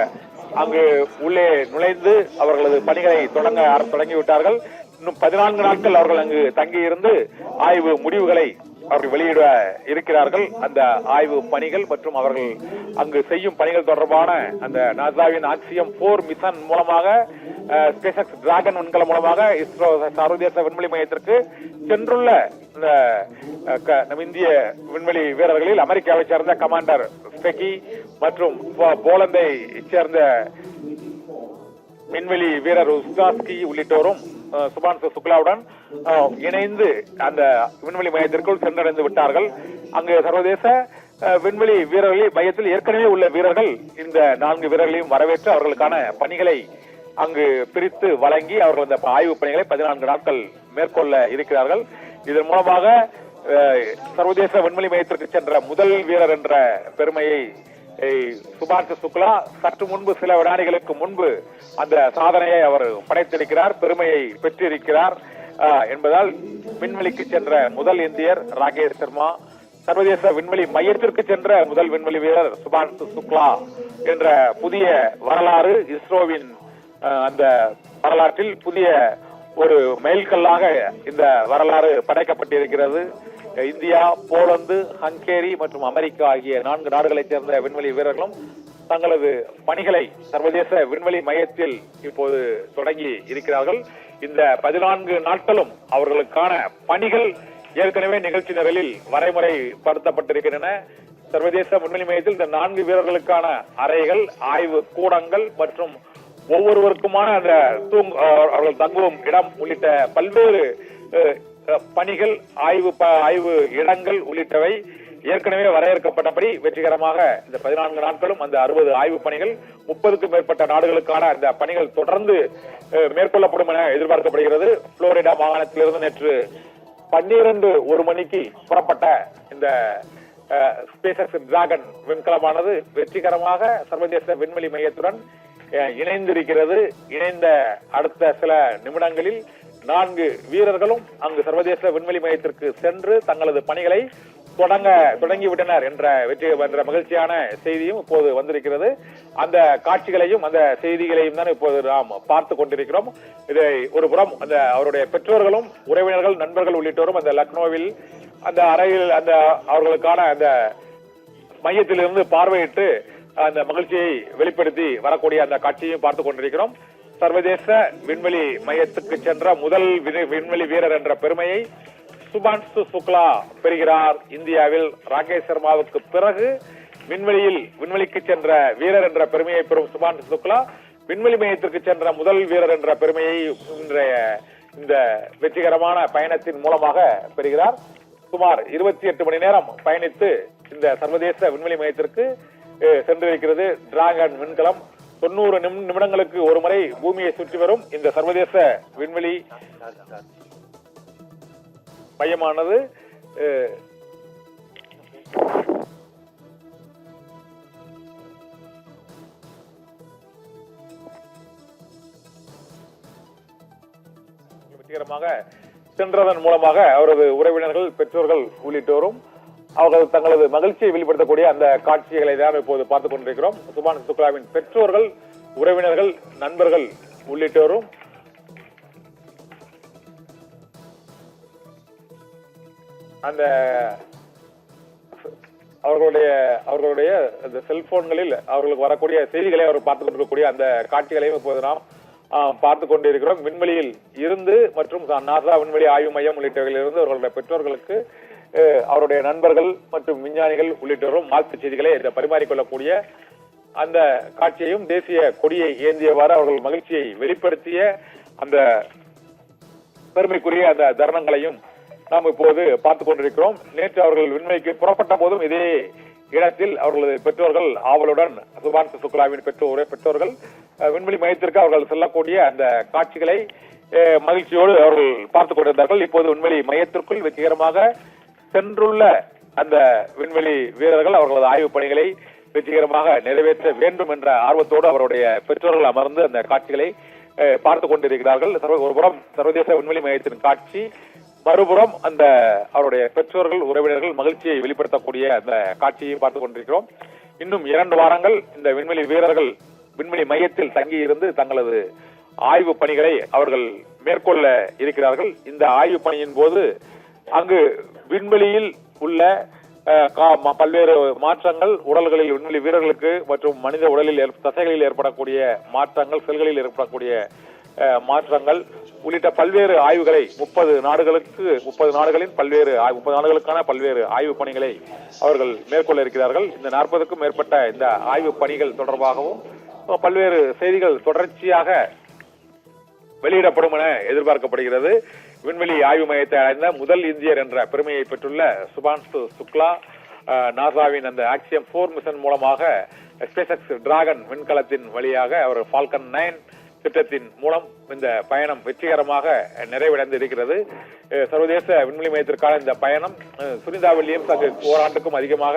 அங்கு உள்ளே நுழைந்து அவர்களது பணிகளை தொடங்கிவிட்டார்கள். இன்னும் 14 நாட்கள் அவர்கள் அங்கு தங்கியிருந்து ஆய்வு முடிவுகளை அவர்கள் வெளியிட இருக்கிறார்கள். அந்த ஆய்வு பணிகள் மற்றும் அவர்கள் அங்கு செய்யும் பணிகள் தொடர்பான அந்த நாசாவின் ஆக்சியம் 4 மிஷன் மூலமாக, ஸ்பேஸ் டிராகன் விண்கலம் மூலமாக இஸ்ரோ சர்வதேச விண்வெளி மையத்திற்கு சென்றுள்ள நம் இந்திய விண்வெளி வீரர்களில் அமெரிக்காவை சேர்ந்த கமாண்டர் ஸ்பெக்கி மற்றும் போலந்தை சேர்ந்த விண்வெளி வீரர் உஸ்காஸ்கி உள்ளிட்டோரும் சுபான்சு சுக்லாவுடன் இணைந்து அந்த விண்வெளி மையத்திற்குள் சென்றடைந்து விட்டார்கள். அங்கு சர்வதேச விண்வெளி வீரர்கள் மையத்தில் ஏற்கனவே உள்ள வீரர்கள் இந்த 4 வீரர்களையும் வரவேற்று அவர்களுக்கான பணிகளை அங்கு பிரித்து வழங்கி அவர்கள் அந்த ஆய்வு பணிகளை 14 நாட்கள் மேற்கொள்ள இருக்கிறார்கள். இதன் மூலமாக சர்வதேச விண்வெளி மையத்திற்கு சென்ற முதல் வீரர் என்ற பெருமையை சுபான்சு சுக்லா சற்று முன்பு, சில வினாடிகளுக்கு முன்பு அந்த சாதனையை அவர் படைத்திருக்கிறார், பெருமையை பெற்றிருக்கிறார் என்பதால் விண்வெளிக்கு சென்ற முதல் இந்தியர் ராகேஷ் சர்மா, சர்வதேச விண்வெளி மையத்திற்கு சென்ற முதல் விண்வெளி வீரர் சுபான்சு சுக்லா என்ற புதிய வரலாறு, இஸ்ரோவின் அந்த வரலாற்றில் புதிய ஒரு மைல்கல்லாக இந்த வரலாறு படைக்கப்பட்டிருக்கிறது. இந்தியா, போலந்து, ஹங்கேரி மற்றும் அமெரிக்கா ஆகிய 4 நாடுகளைச் சேர்ந்த விண்வெளி வீரர்களும் தங்களது பணிகளை சர்வதேச விண்வெளி மையத்தில் இப்போது தொடங்கி இருக்கிறார்கள். இந்த 14 நாட்களும் அவர்களுக்கான பணிகள் ஏற்கனவே நிகழ்ச்சி நிரலில் வரைமுறைப்படுத்தப்பட்டிருக்கின்றன. சர்வதேச விண்வெளி மையத்தில் இந்த 4 வீரர்களுக்கான அறைகள், ஆய்வு கூடங்கள் மற்றும் ஒவ்வொருவருக்குமான அந்த அவர்கள் தங்குவோம் இடம் உள்ளிட்ட பல்வேறு பணிகள், ஆய்வு இடங்கள் உள்ளிட்டவை ஏற்கனவே வரையறுக்கப்பட்டபடி வெற்றிகரமாக இந்த 14 நாட்களும் அந்த 60 ஆய்வு பணிகள், 30க்கும் மேற்பட்ட நாடுகளுக்கான அந்த பணிகள் தொடர்ந்து மேற்கொள்ளப்படும் என எதிர்பார்க்கப்படுகிறது. புளோரிடா மாகாணத்திலிருந்து நேற்று 12:01 மணிக்கு புறப்பட்ட இந்த ஸ்பேஸ் டிராகன் விண்கலமானது வெற்றிகரமாக சர்வதேச விண்வெளி மையத்துடன் இணைந்திருக்கிறது. இணைந்த அடுத்த சில நிமிடங்களில் 4 வீரர்களும் அங்கு சர்வதேச விண்வெளி மையத்திற்கு சென்று தங்களது பணிகளை தொடங்கிவிட்டனர் என்ற மகிழ்ச்சியான செய்தியும் இப்போது வந்திருக்கிறது. அந்த காட்சிகளையும் அந்த செய்திகளையும் தான் இப்போது நாம் பார்த்து கொண்டிருக்கிறோம். இதை ஒரு புறம் அந்த அவருடைய பெற்றோர்களும் உறவினர்கள் நண்பர்கள் உள்ளிட்டோரும் அந்த லக்னோவில் அந்த அறையில் அந்த அவர்களுக்கான அந்த மையத்திலிருந்து பார்வையிட்டு அந்த மகிழ்ச்சியை வெளிப்படுத்தி வரக்கூடிய அந்த காட்சியையும் பார்த்து கொண்டிருக்கிறோம். சர்வதேச விண்வெளி மையத்துக்கு சென்ற முதல் விண்வெளி வீரர் என்ற பெருமையை சுபான்சு சுக்லா பெறுகிறார். இந்தியாவில் ராகேஷ் சர்மாவுக்கு பிறகு விண்வெளிக்கு சென்ற வீரர் என்ற பெருமையை பெறும் சுபான்சு சுக்லா விண்வெளி மையத்திற்கு சென்ற முதல் வீரர் என்ற பெருமையை இன்றைய இந்த வெற்றிகரமான பயணத்தின் மூலமாக பெறுகிறார். சுமார் 28 மணி நேரம் பயணித்து இந்த சர்வதேச விண்வெளி மையத்திற்கு சென்றிருக்கிறது டிராகன் விண்கலம். 90 நிமிடங்களுக்கு ஒரு முறை பூமியை சுற்றி வரும் இந்த சர்வதேச விண்வெளி மையமானது வெற்றிகரமாக சென்றதன் மூலமாக அவரது உறவினர்கள் பெற்றோர்கள் உள்ளிட்டோரும் அவர்கள் தங்களது மகிழ்ச்சியை வெளிப்படுத்தக்கூடிய அந்த காட்சிகளை தான் இப்போது பார்த்துக் கொண்டிருக்கிறோம். சுபான்சு சுக்லாவின் பெற்றோர்கள் உறவினர்கள் நண்பர்கள் உள்ளிட்டோரும் அந்த அவர்களுடைய அந்த செல்போன்களில் அவர்களுக்கு வரக்கூடிய செய்திகளை அவர் பார்த்துக் கொண்டிருக்கக்கூடிய அந்த காட்சிகளையும் இப்போது நாம் பார்த்துக் கொண்டிருக்கிறோம். விண்வெளியில் இருந்து மற்றும் நாசா விண்வெளி ஆய்வு மையம் உள்ளிட்டவைகளில் இருந்து அவர்களுடைய பெற்றோர்களுக்கு அவருடைய நண்பர்கள் மற்றும் விஞ்ஞானிகள் உள்ளிட்டோரும் வாழ்த்து செய்திகளை பரிமாறிக்கொள்ளக்கூடிய அந்த காட்சியையும் தேசிய கொடியை ஏந்தியவாறு அவர்கள் மகிழ்ச்சியை வெளிப்படுத்திய அந்த பெருமைக்குரிய அந்த தருணங்களையும் நாம் இப்போது பார்த்துக் கொண்டிருக்கிறோம். நேற்று அவர்கள் விண்வெளிக்கு புறப்பட்ட போதும் இதே இடத்தில் அவர்களது பெற்றோர்கள் ஆவலுடன் சுபான்சு சுக்லாவின் பெற்றோர்கள் விண்வெளி மையத்திற்கு அவர்கள் செல்லக்கூடிய அந்த காட்சிகளை மகிழ்ச்சியோடு அவர்கள் பார்த்துக் கொண்டிருந்தார்கள். இப்போது விண்வெளி மையத்திற்குள் வெற்றிகரமாக சென்றுள்ள அந்த விண்வெளி வீரர்கள் அவர்களது ஆய்வு பணிகளை வெற்றிகரமாக நிறைவேற்ற வேண்டும் என்ற ஆர்வத்தோடு அவருடைய பெற்றோர்கள் அமர்ந்து அந்த காட்சிகளை பார்த்துக் கொண்டிருக்கிறார்கள். ஒருபுறம் சர்வதேச விண்வெளி மையத்தின் காட்சி, மறுபுறம் அந்த அவருடைய பெற்றோர்கள் உறவினர்கள் மகிழ்ச்சியை வெளிப்படுத்தக்கூடிய அந்த காட்சியை பார்த்துக் கொண்டிருக்கிறோம். இன்னும் 2 வாரங்கள் இந்த விண்வெளி வீரர்கள் விண்வெளி மையத்தில் தங்கி இருந்து தங்களது ஆய்வு பணிகளை அவர்கள் மேற்கொள்ள இருக்கிறார்கள். இந்த ஆய்வு பணியின் போது அங்கு விண்வெளியில் உள்ள பல்வேறு மாற்றங்கள் உடல்களில் விண்வெளி வீரர்களுக்கு மற்றும் மனித உடலில் தசைகளில் ஏற்படக்கூடிய மாற்றங்கள், செல்களில் ஏற்படக்கூடிய மாற்றங்கள் உள்ளிட்ட பல்வேறு ஆய்வுகளை 30 நாடுகளுக்கான பல்வேறு ஆய்வு பணிகளை அவர்கள் மேற்கொள்ள இருக்கிறார்கள். இந்த 40க்கும் மேற்பட்ட இந்த ஆய்வு பணிகள் தொடர்பாகவும் பல்வேறு செய்திகள் தொடர்ச்சியாக வெளியிடப்படும் என எதிர்பார்க்கப்படுகிறது. விண்வெளி ஆய்வு மையத்தை அடைந்த முதல் இந்தியர் என்ற பெருமையை பெற்றுள்ள சுபான்சு சுக்லா நாசாவின் அந்த ஆக்சியம் 4 மிஷன் மூலமாக ஸ்பேஸ் டிராகன் விண்கலத்தின் வழியாக அவர் ஃபால்கன் 9 திட்டத்தின் மூலம் இந்த பயணம் வெற்றிகரமாக நிறைவடைந்து இருக்கிறது. சர்வதேச விண்வெளி மையத்திற்கான இந்த பயணம் சுனிதா வில்லியம்ஸ் அங்கு ஓராண்டுக்கும் அதிகமாக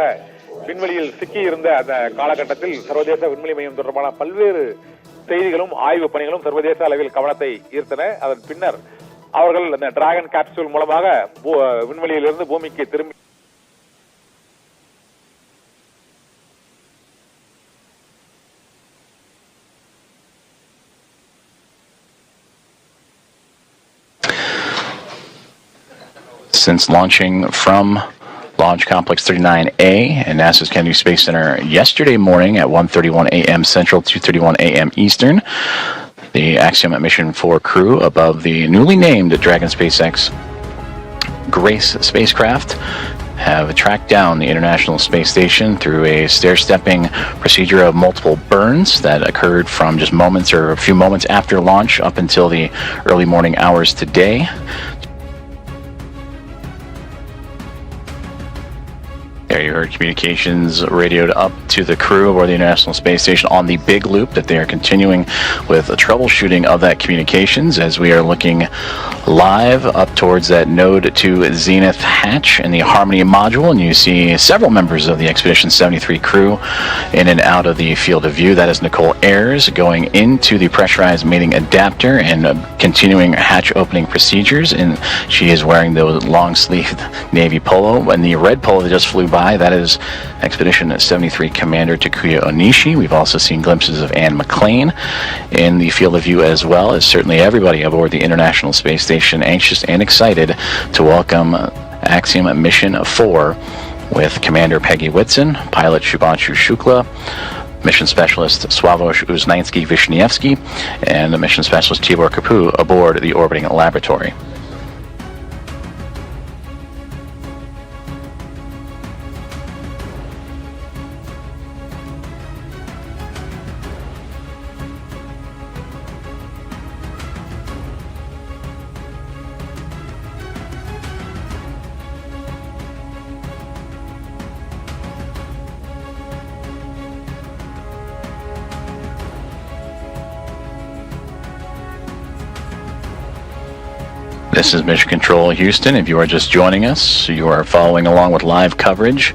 விண்வெளியில் சிக்கி இருந்த அந்த காலகட்டத்தில் சர்வதேச விண்வெளி மையம் தொடர்பான பல்வேறு செய்திகளும் ஆய்வு பணிகளும் சர்வதேச அளவில் கவனத்தை ஈர்த்தன. அதன் பின்னர் அவர்கள் அந்த டிராகன் கேப்சூல் மூலமாக விண்வெளியிலிருந்து பூமிக்கு திரும்பி since launching from Launch Complex 39A and NASA's Kennedy Space Center yesterday morning at 1:31 a.m. Central, 2:31 a.m. Eastern. The Axiom Mission 4 crew above the newly named Dragon SpaceX Grace spacecraft have tracked down the International Space Station through a stair-stepping procedure of multiple burns that occurred from just moments or a few moments after launch up until the early morning hours today. There you heard communications radioed up to the crew aboard the International Space Station on the big loop that they are continuing with the troubleshooting of that communications as we are looking live up towards that Node 2 Zenith hatch in the Harmony module, and you see several members of the Expedition 73 crew in and out of the field of view. That is Nicole Ayers going into the pressurized mating adapter and continuing hatch opening procedures, and she is wearing the long-sleeved navy polo, and the red polo that just flew by, that is Expedition 73 Commander Takuya Onishi. We've also seen glimpses of Anne McLean in the field of view, as well as certainly everybody aboard the International Space Station anxious and excited to welcome Axiom Mission 4 with Commander Peggy Whitson, pilot Shubhanshu Shukla, Mission Specialist Sławomir Uznański-Wiśniewski, and Mission Specialist Tibor Kapu aboard the orbiting laboratory. This is Mission Control Houston. If you are just joining us, you are following along with live coverage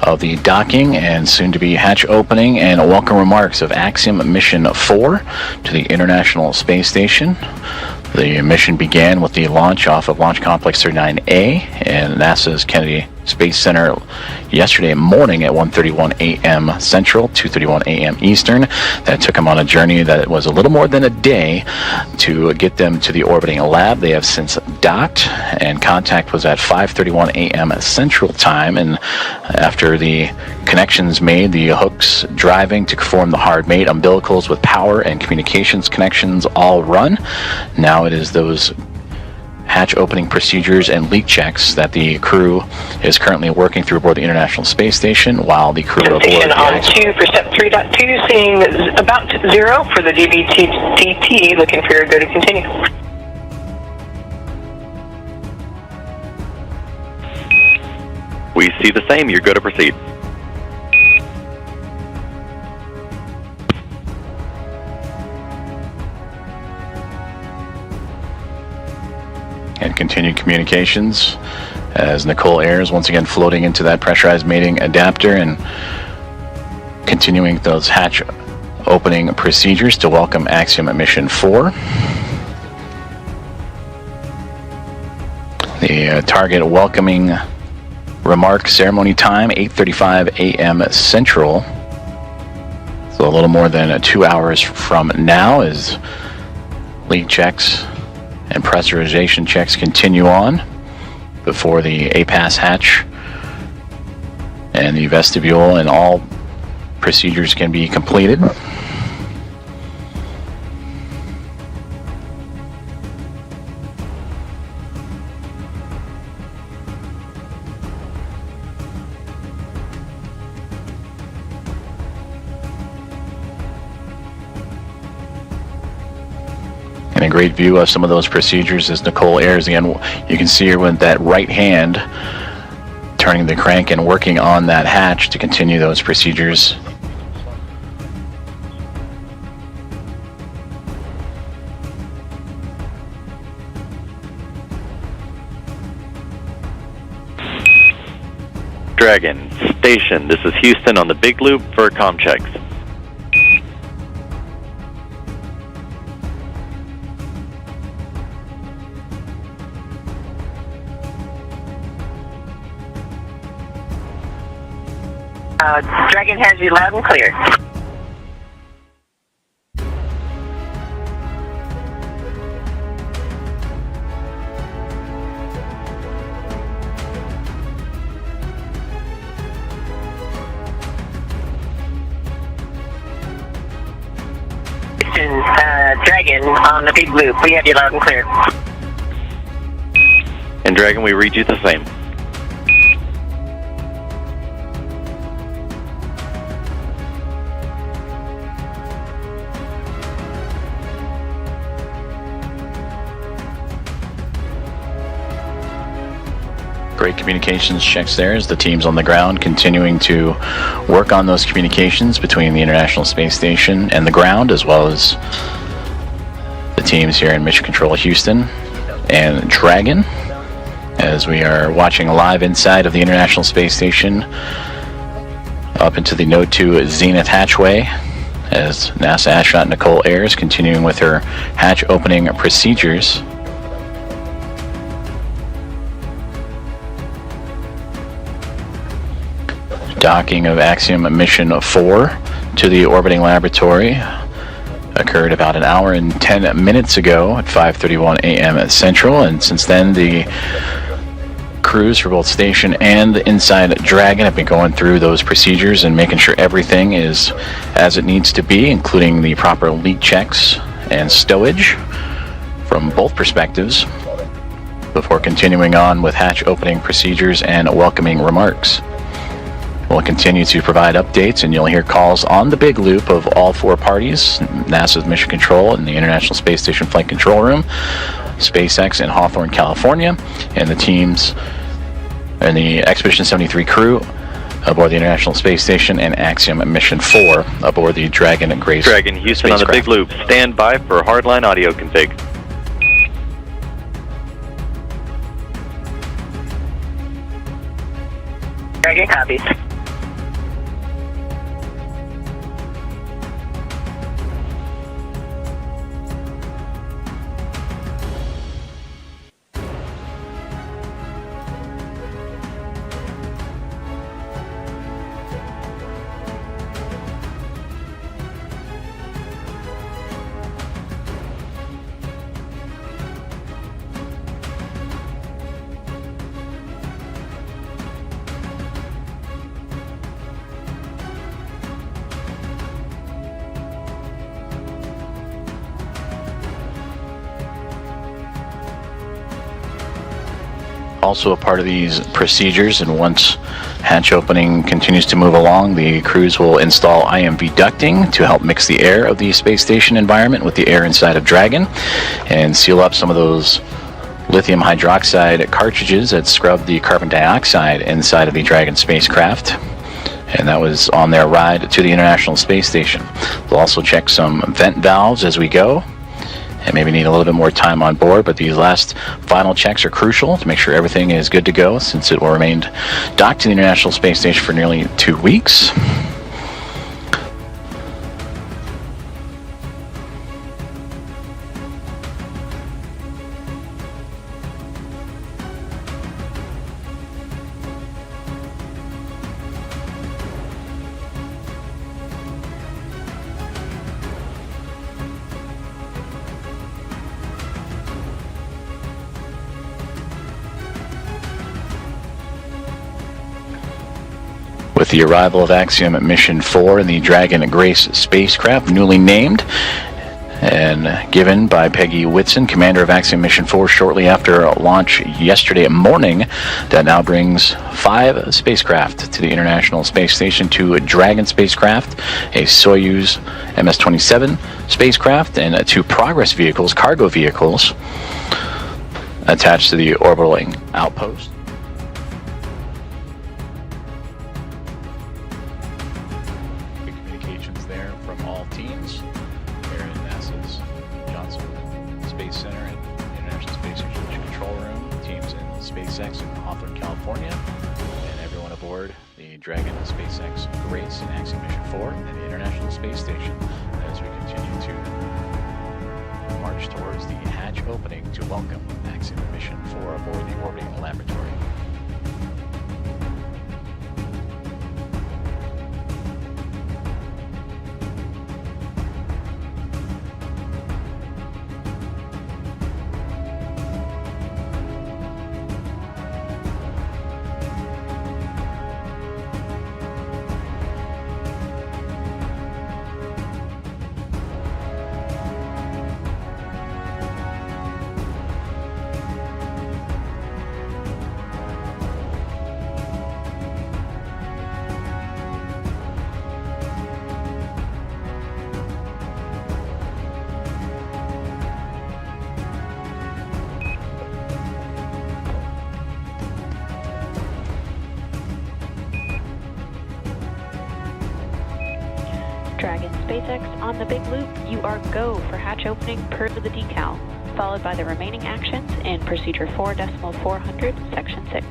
of the docking and soon-to-be hatch opening and welcome remarks of Axiom Mission 4 to the International Space Station. The mission began with the launch off of Launch Complex 39A and NASA's Kennedy Space Center yesterday morning at 1:31 a.m. Central, 2:31 a.m. Eastern. That took them on a journey that was a little more than a day to get them to the orbiting lab. They have since docked, and contact was at 5:31 a.m. Central Time. And after the connections made, the hooks driving to form the hard mate, umbilicals with power and communications connections all run. Now it is those hatch opening procedures and leak checks that the crew is currently working through aboard the International Space Station, while the crew aboard Station on 2 for step 3.2, seeing about 0 for the DBTT, looking for your go to continue. We see the same, you're good to proceed. And continued communications as Nicole Ayers once again floating into that pressurized mating adapter and continuing those hatch opening procedures to welcome Axiom Mission 4. The target welcoming remark ceremony time, 8:35 a.m. Central. So a little more than 2 hours from now as leak checks and pressurization checks continue on before the APAS hatch and the vestibule and all procedures can be completed. And a great view of some of those procedures as Nicole Ayers again. You can see her with that right hand turning the crank and working on that hatch to continue those procedures. Dragon, station, this is Houston on the big loop for comm checks. Dragon has you loud and clear. Dragon on the big loop, we have you loud and clear. And Dragon, we read you the same. Great communications checks there as the teams on the ground continuing to work on those communications between the International Space Station and the ground, as well as the teams here in Mission Control Houston and Dragon, as we are watching live inside of the International Space Station up into the Node 2 Zenith hatchway as NASA astronaut Nicole Ayers continuing with her hatch opening procedures. Docking of Axiom Mission 4 to the orbiting laboratory occurred about an hour and 10 minutes ago at 5:31 a.m. Central, and since then the crews for both station and inside Dragon have been going through those procedures and making sure everything is as it needs to be, including the proper leak checks and stowage from both perspectives, before continuing on with hatch opening procedures and welcoming remarks. We'll continue to provide updates, and you'll hear calls on the big loop of all four parties: NASA's Mission Control and the International Space Station Flight Control Room, SpaceX in Hawthorne, California, and the teams and the Expedition 73 crew aboard the International Space Station, and Axiom Mission 4 aboard the Dragon Grace. Dragon Houston spacecraft. on the big loop. Stand by for hardline audio config. Dragon copies. Also a part of these procedures, and once hatch opening continues to move along, the crews will install IMV ducting to help mix the air of the space station environment with the air inside of Dragon and seal up some of those lithium hydroxide cartridges that scrub the carbon dioxide inside of the Dragon spacecraft. And that was on their ride to the International Space Station. They'll also check some vent valves as we go, and maybe need a little bit more time on board, but these last final checks are crucial to make sure everything is good to go, since it will remain docked to the International Space Station for nearly 2 weeks. With the arrival of Axiom Mission 4 and the Dragon Grace spacecraft, newly named and given by Peggy Whitson, commander of Axiom Mission 4, shortly after launch yesterday morning, that now brings 5 spacecraft to the International Space Station: 2 Dragon spacecraft, a Soyuz MS-27 spacecraft, and 2 Progress vehicles, cargo vehicles, attached to the orbiting outpost. There from all teams here in NASA's Johnson Space Center and International Space Station Mission Control Room, teams in SpaceX in Hawthorne, California, and everyone aboard the Dragon SpaceX Grace and Axiom Mission 4 and the International Space Station as we continue to march towards the hatch opening to welcome Axiom Mission 4 aboard the orbiting laboratory. Dragon SpaceX on the big loop, you are go for hatch opening per the decal, followed by the remaining actions in procedure 4.400, section 6.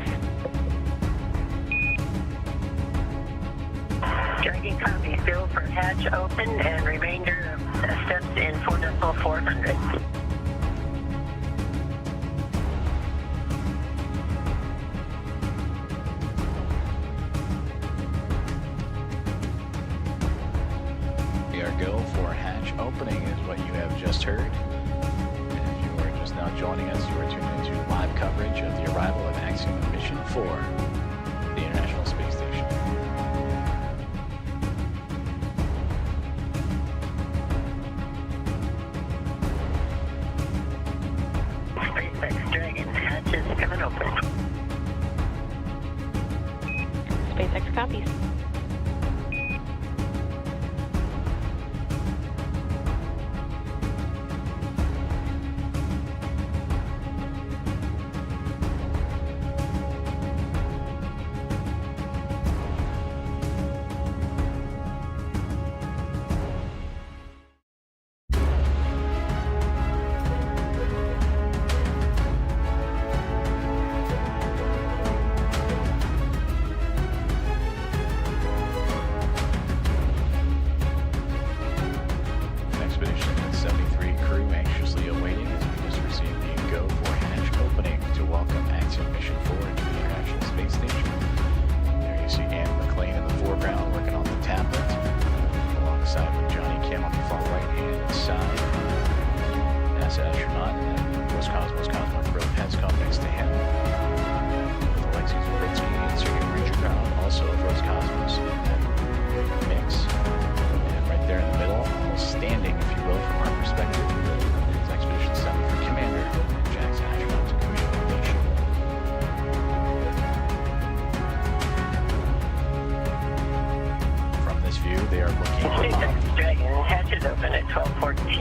Dragon copy, go for hatch open and remainder of steps in 4.400. Go for hatch opening is what you have just heard. And if you are just now joining us, you are tuned into live coverage of the arrival of Axiom Mission 4, the International Space Station. SpaceX Dragon, hatch is coming open. SpaceX copies.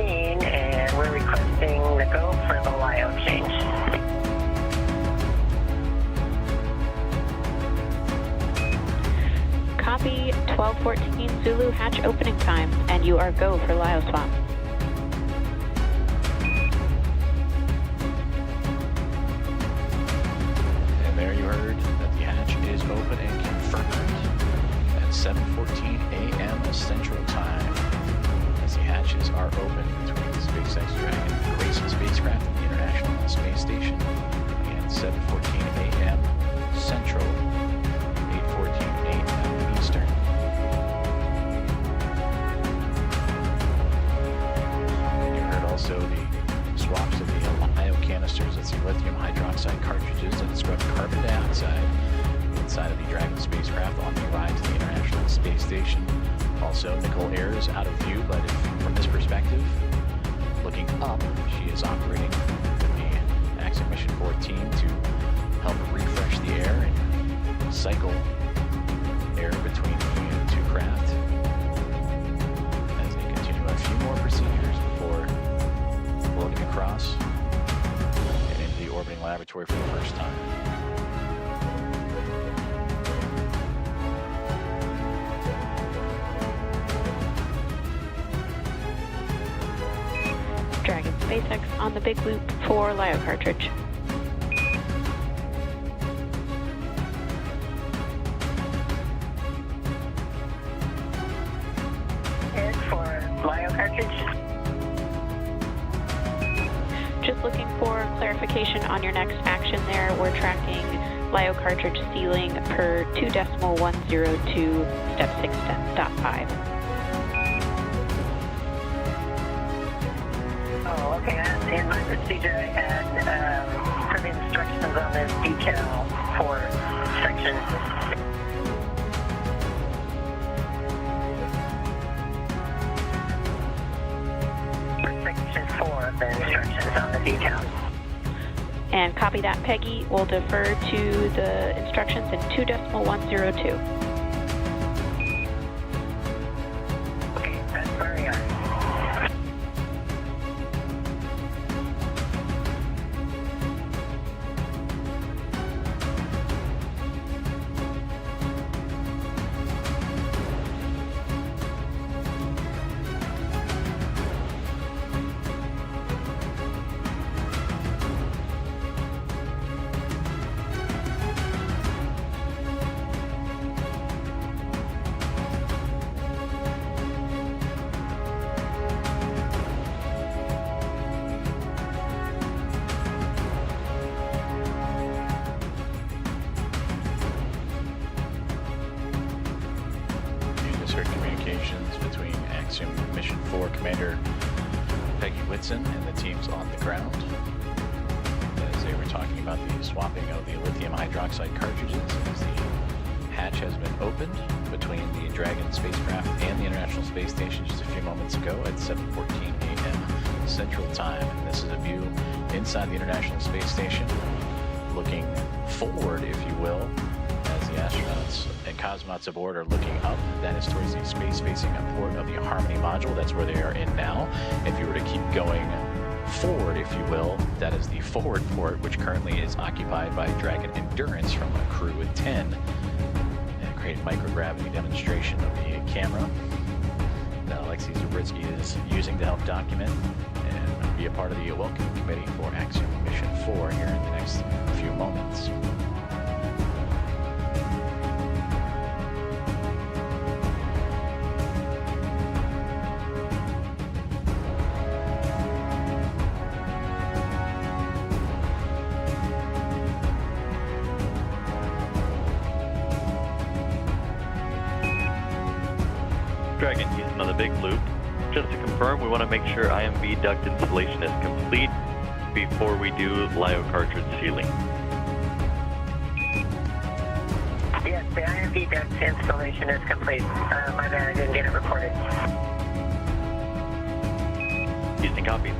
And we're requesting the go for the LIO change. Copy 1214 Zulu hatch opening time, and you are go for LIO swap. And there you heard that the hatch is open and confirmed at 7:14 a.m. Central Time. As the hatches are open between the SpaceX Dragon Grayson spacecraft and the International Space Station at 7:14 a.m. Central, 8:14 a.m. Eastern. And you heard also the swaps of the LIO canisters. That's the lithium hydroxide cartridges that scrub carbon dioxide inside of the Dragon spacecraft on the ride to the International Space Station. Also, Nicole Air is out of view, but from this perspective, looking up, she is operating with the Axiom Mission 14 to help refresh the air and cycle air between the two craft as they continue a few more procedures before floating across and into the orbiting laboratory for the first time. Dragon SpaceX on the big loop for LIO cartridge. And for LIO cartridge. Just looking for clarification on your next action there. We're tracking LIO cartridge sealing per 2.102 step 6.5. Oh, okay. In my procedure, I had for the instructions on this decal for section. For section 4 of the instructions on the decal. And copy that, Peggy. We'll defer to the instructions in 2.102. Okay, that's where we are. Axiom Mission 4 Commander Peggy Whitson and the teams on the ground as they were talking about the swapping of the lithium hydroxide cartridges as the hatch has been opened between the Dragon spacecraft and the International Space Station just a few moments ago at 7:14 a.m. Central Time. And this is a view inside the International Space Station, looking forward, if you will, as the astronauts and cosmonauts aboard are looking up. That is towards the space-facing port of the Harmony module. That's where they are in now. If you were to keep going forward, if you will, that is the forward port, which currently is occupied by Dragon Endurance from a crew of 10. And create a microgravity demonstration of the camera that Alexei Zabritsky is using to help document and be a part of the welcoming committee for Axiom Mission 4 here in the next few moments. Dragon, Houston on the big loop. Just to confirm, we want to make sure IMV duct installation is complete before we do LiO cartridge sealing. Yes, the IMV duct installation is complete. My bad, I didn't get it recorded. Houston, copy.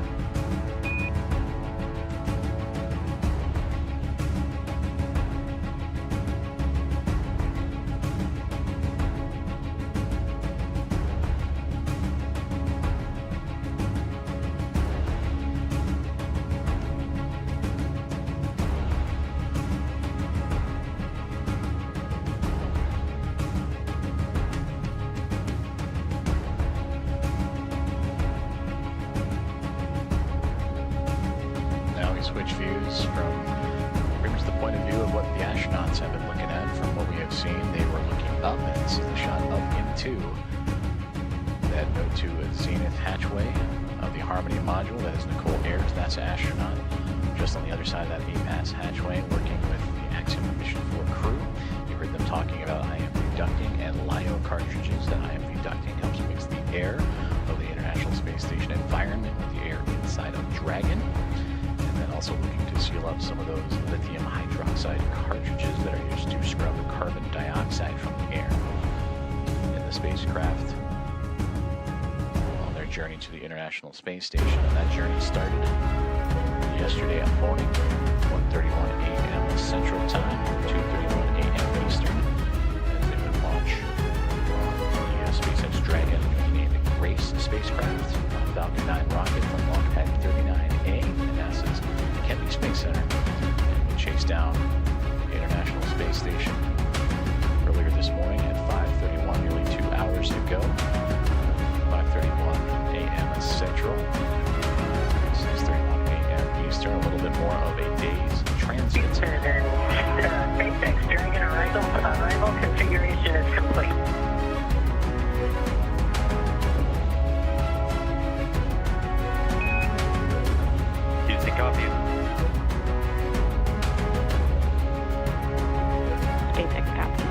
Switch views from pretty much the point of view of what the astronauts have been looking at. From what we have seen, they were looking up, and this is the shot up into that O2 zenith hatchway of the Harmony module. That is Nicole Ayers, that's an astronaut. Just on the other side of that VPAS hatchway, working with the Axiom Mission 4 crew. You heard them talking about IMV ducting and LiO cartridges. That IMV ducting helps mix the air of the International Space Station environment with the air inside of Dragon. And also looking to seal up some of those lithium hydroxide cartridges that are used to scrub the carbon dioxide from the air in the spacecraft on their journey to the International Space Station. And that journey started yesterday morning, 1:31 a.m. Central Time, 2:31 a.m. Eastern, as they would launch the SpaceX Dragon named Grace spacecraft, Falcon 9 rocket from Launch Pad 39A, and NASA's Kennedy Space Center, and we chased down the International Space Station earlier this morning at 5:31, nearly 2 hours to go. 5:31 a.m. Central, 6:31 a.m. Eastern, a little bit more of a day's transit. SpaceX Dragon arrival configuration is complete. Houston, copy. SpaceX copy.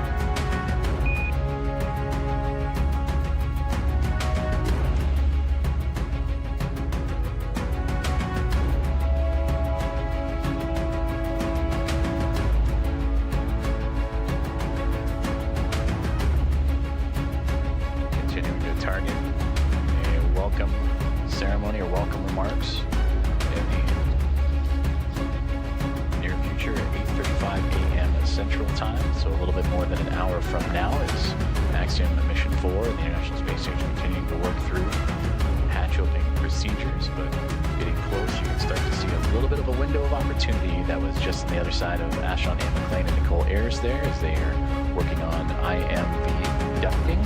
Continuing to target a welcome ceremony or welcome remarks in the near future at 8:35 a.m. Central Time. So a little bit more than an hour from now is Axiom Mission 4 and the International Space Station continuing to work through hatch opening procedures, but getting close, you can start to see a little bit of a window of opportunity that was just on the other side of astronaut Anne McLean and Nicole Ayers there, as they are working on IMV ducting,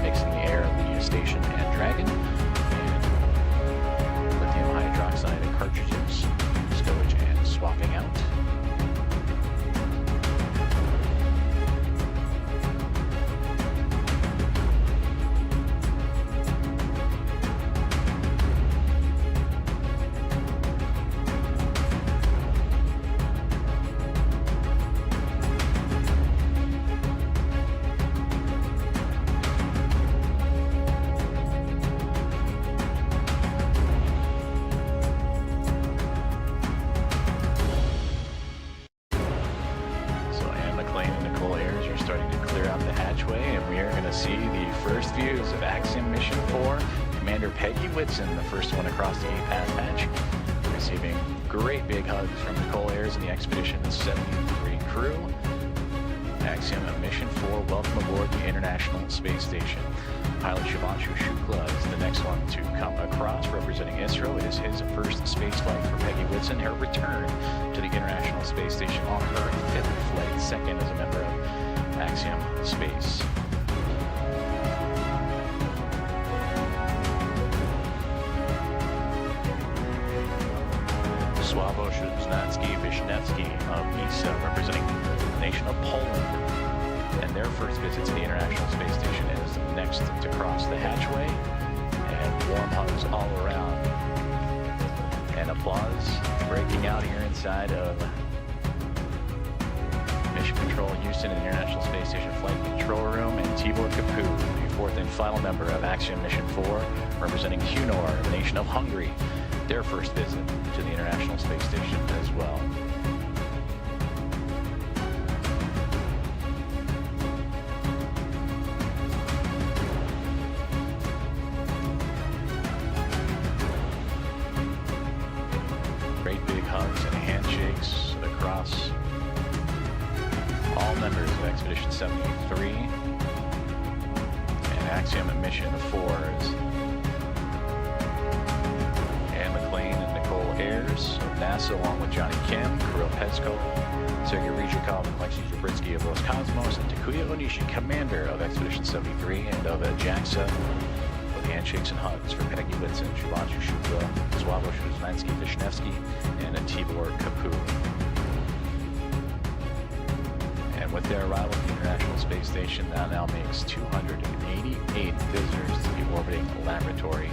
mixing the air of the station and Dragon, and lithium hydroxide and cartridges, stowage and swapping out. Peggy Whitson, the first one across the A-Pass patch, receiving great big hugs from Nicole Ayers and the Expedition 73 crew. Axiom Mission 4, welcome aboard the International Space Station. Pilot Shivanshu Shukla is the next one to come across, representing ISRO. It is his first space flight for Peggy Whitson, her return to the International Space Station on her 5th flight, second as a member of Axiom Space. Sławomir Wisniewski of ESA, representing the nation of Poland. And their first visit to the International Space Station is next to cross the hatchway. And warm hugs all around. And applause breaking out here inside of Mission Control Houston and the International Space Station Flight Control Room. And Tibor Kapu, the fourth and final member of Axiom Mission 4, representing Hunor, the nation of Hungary. Their first visit to the International Space Station as well. Great big hugs and handshakes across all members of Expedition 73 and Axiom Mission 4's Ayers of NASA, along with Johnny Kim, Kirill Peskov, Sergei Ryzhikov, and Alexei Zabritsky of Roscosmos, and Takuya Onishi, commander of Expedition 73 and of JAXA, with handshakes and hugs for Peggy Whitson, Shivanshu Shukla, Sławomir Wisniewski, and Tibor Kapu. And with their arrival at the International Space Station, that now makes 288 visitors to the orbiting laboratory.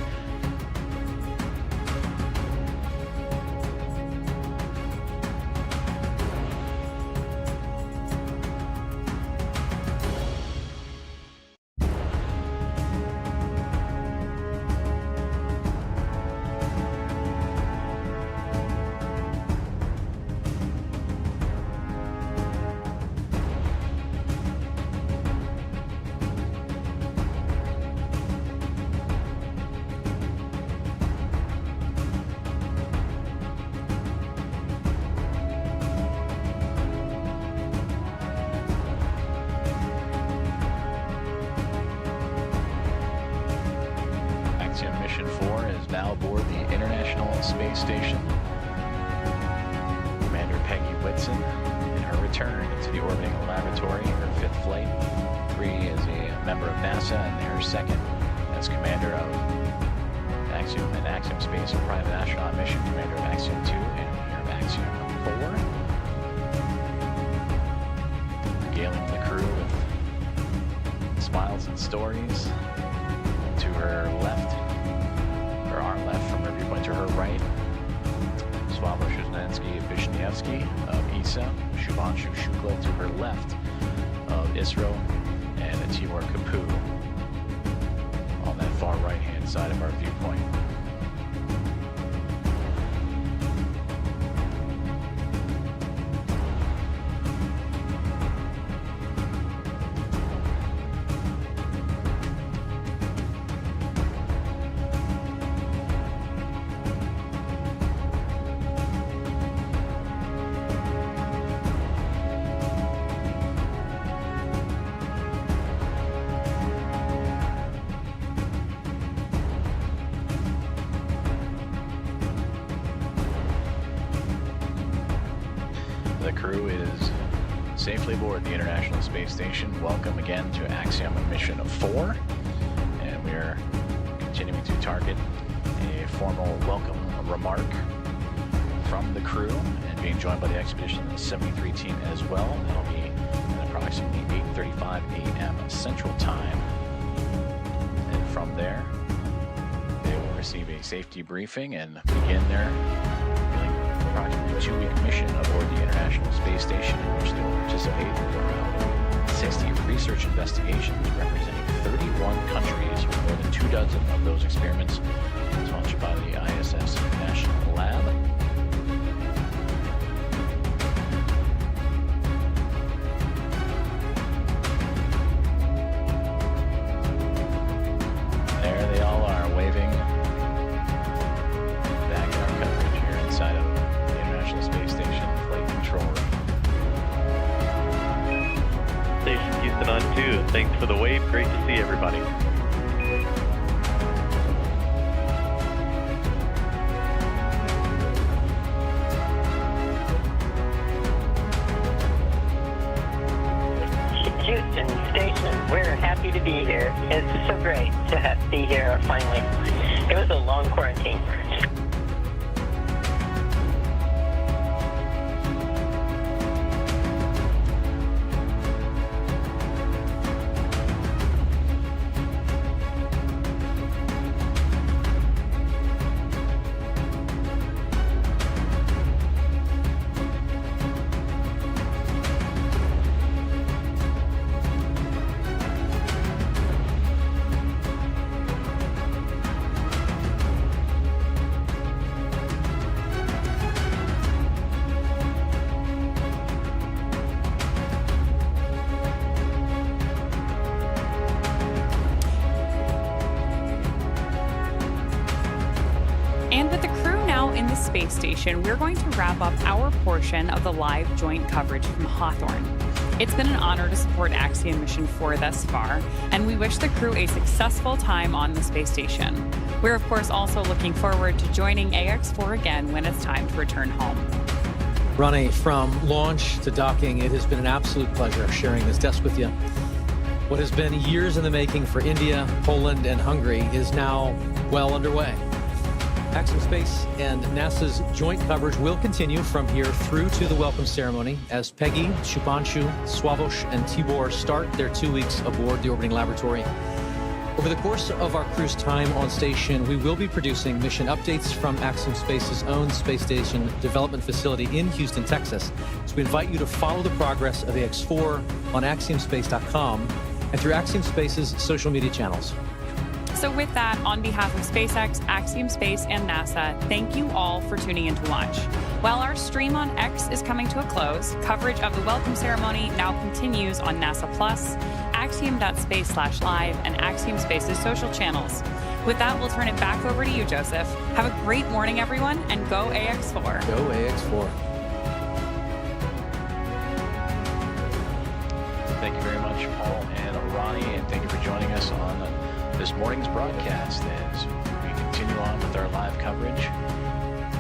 Now aboard the International Space Station. Commander Peggy Whitson in her return to the orbiting laboratory, her 5th flight. 3 is a member of NASA, and her 2nd as commander of Axiom and Axiom Space, a private astronaut mission, commander of Axiom 2 and leader of Axiom 4. Regaling the crew with smiles and stories. To her left, her arm left from her viewpoint to her right, Sławomir Wisniewski of ESA, Shivanshu Shukla to her left of ISRO, and Tibor Kapu on that far right-hand side of our viewpoint. The crew is safely aboard the International Space Station. Welcome again to Axiom Mission 4. And we are continuing to target a formal welcome remark from the crew and being joined by the Expedition 73 team as well. That'll be at approximately 8:35 a.m. Central Time. And from there, they will receive a safety briefing and begin their approximately 2-week mission aboard the International Space Station, in which they will participate in around 60 research investigations representing 31 countries, with more than 24 of those experiments sponsored by the ISS National Lab. There they all are, waving Great to see everybody. Houston Station, we're happy to be here. It's so great to be here finally. It was a long quarantine. And with the crew now in the space station, we're going to wrap up our portion of the live joint coverage from Hawthorne. It's been an honor to support Axiom Mission 4 thus far, and we wish the crew a successful time on the space station. We're, of course, also looking forward to joining AX4 again when it's time to return home. Ronnie, from launch to docking, it has been an absolute pleasure sharing this desk with you. What has been years in the making for India, Poland, and Hungary is now well underway. Axiom Space and NASA's joint coverage will continue from here through to the welcome ceremony as Peggy, Shubhanshu, Swavesh, and Tibor start their 2 weeks aboard the orbiting laboratory. Over the course of our crew's time on station, we will be producing mission updates from Axiom Space's own space station development facility in Houston, Texas. So we invite you to follow the progress of AX4 on axiomspace.com and through Axiom Space's social media channels. So with that, on behalf of SpaceX, Axiom Space, and NASA, thank you all for tuning in to watch. While our stream on X is coming to a close, coverage of the welcome ceremony now continues on NASA Plus, axiom.space/live, and Axiom Space's social channels. With that, we'll turn it back over to you, Joseph. Have a great morning, everyone, and go AX4. Go AX4. Thank you very much, Paul and Ronnie, and thank you for joining us on this morning's broadcast as we continue on with our live coverage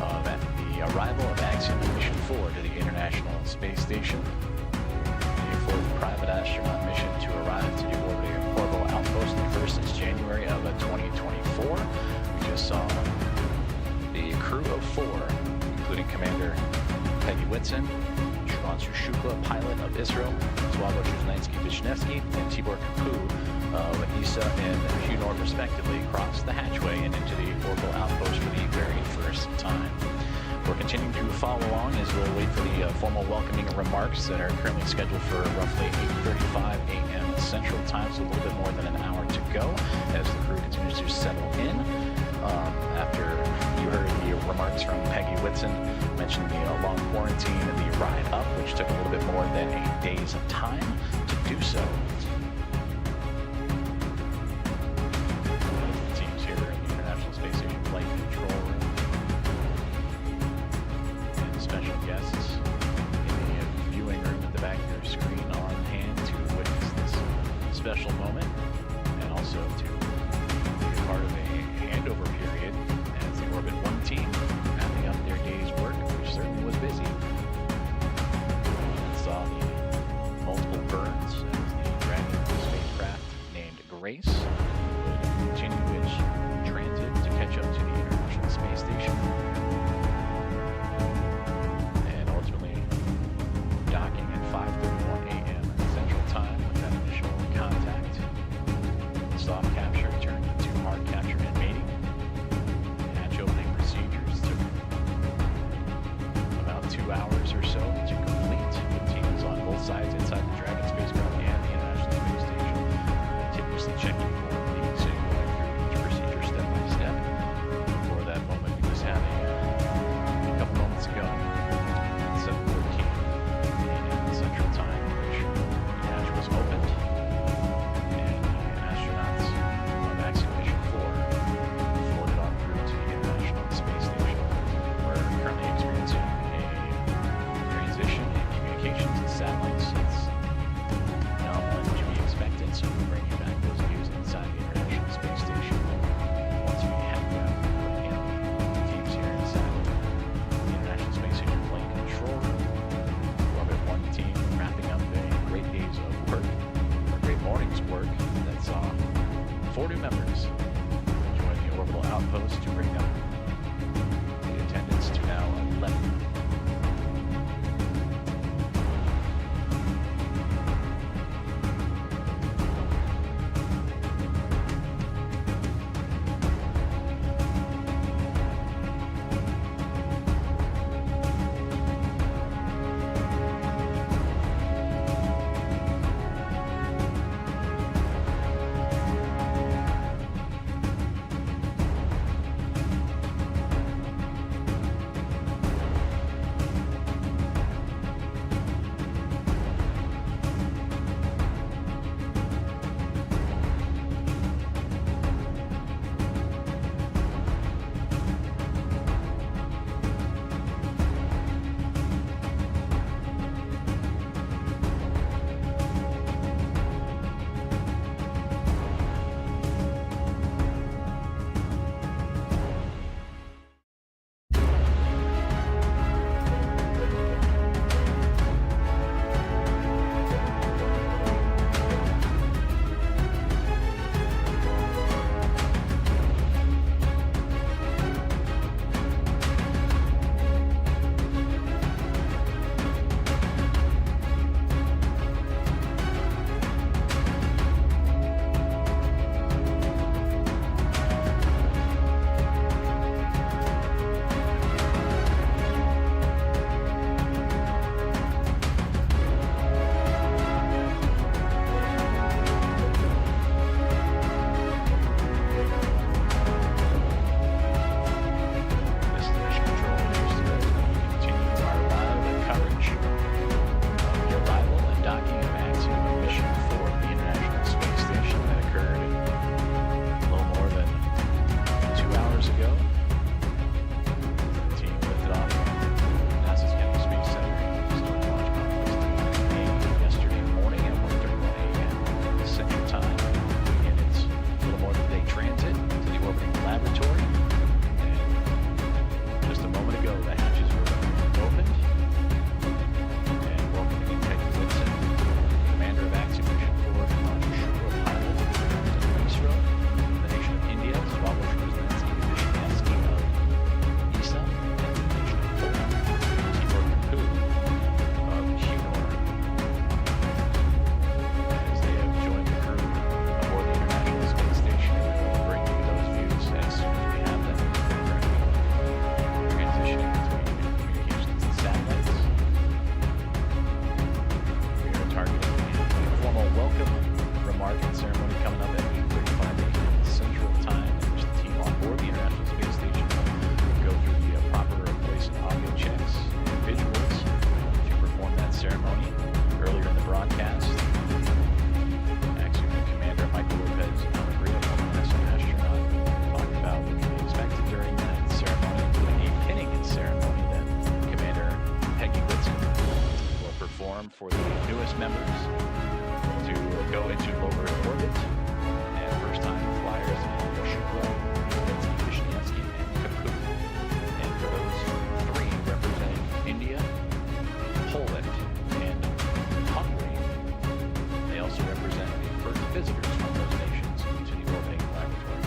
of the arrival of Axiom Mission 4 to the International Space Station, the fourth private astronaut mission to arrive to the orbital outpost, the first since January of 2024. We just saw the crew of 4, including Commander Peggy Whitson, Shubhanshu Shukla, pilot of ISRO, Swavesh Vyshnevsky, and Tibor Kapu of ESA and HUNOR, respectively, crossed the hatchway and into the orbital outpost for the very first time. We're continuing to follow along as we'll wait for the formal welcoming remarks that are currently scheduled for roughly 8:35 a.m. Central Time, so a little bit more than an hour to go as the crew continues to settle in. After you heard the remarks from Peggy Whitson mentioning the long quarantine and the ride up, which took a little bit more than 8 days of time to do so. Teams here in the International Space Station Flight Control Room. And special guests in the viewing room at the back of your screen on hand to witness this special moment and also to be a part of a handover period as the Orbit 1 team wrapping up their day's work, which certainly was busy. Saw the multiple burns as the outpost to bring up the attendance to now 11. For the newest members to go into low Earth orbit, and first time flyers in Yoshiko, Vishnyansky, and Kaku. And for those three representing India, Poland, and Hungary, they also represent the first visitors from those nations to the orbiting laboratory.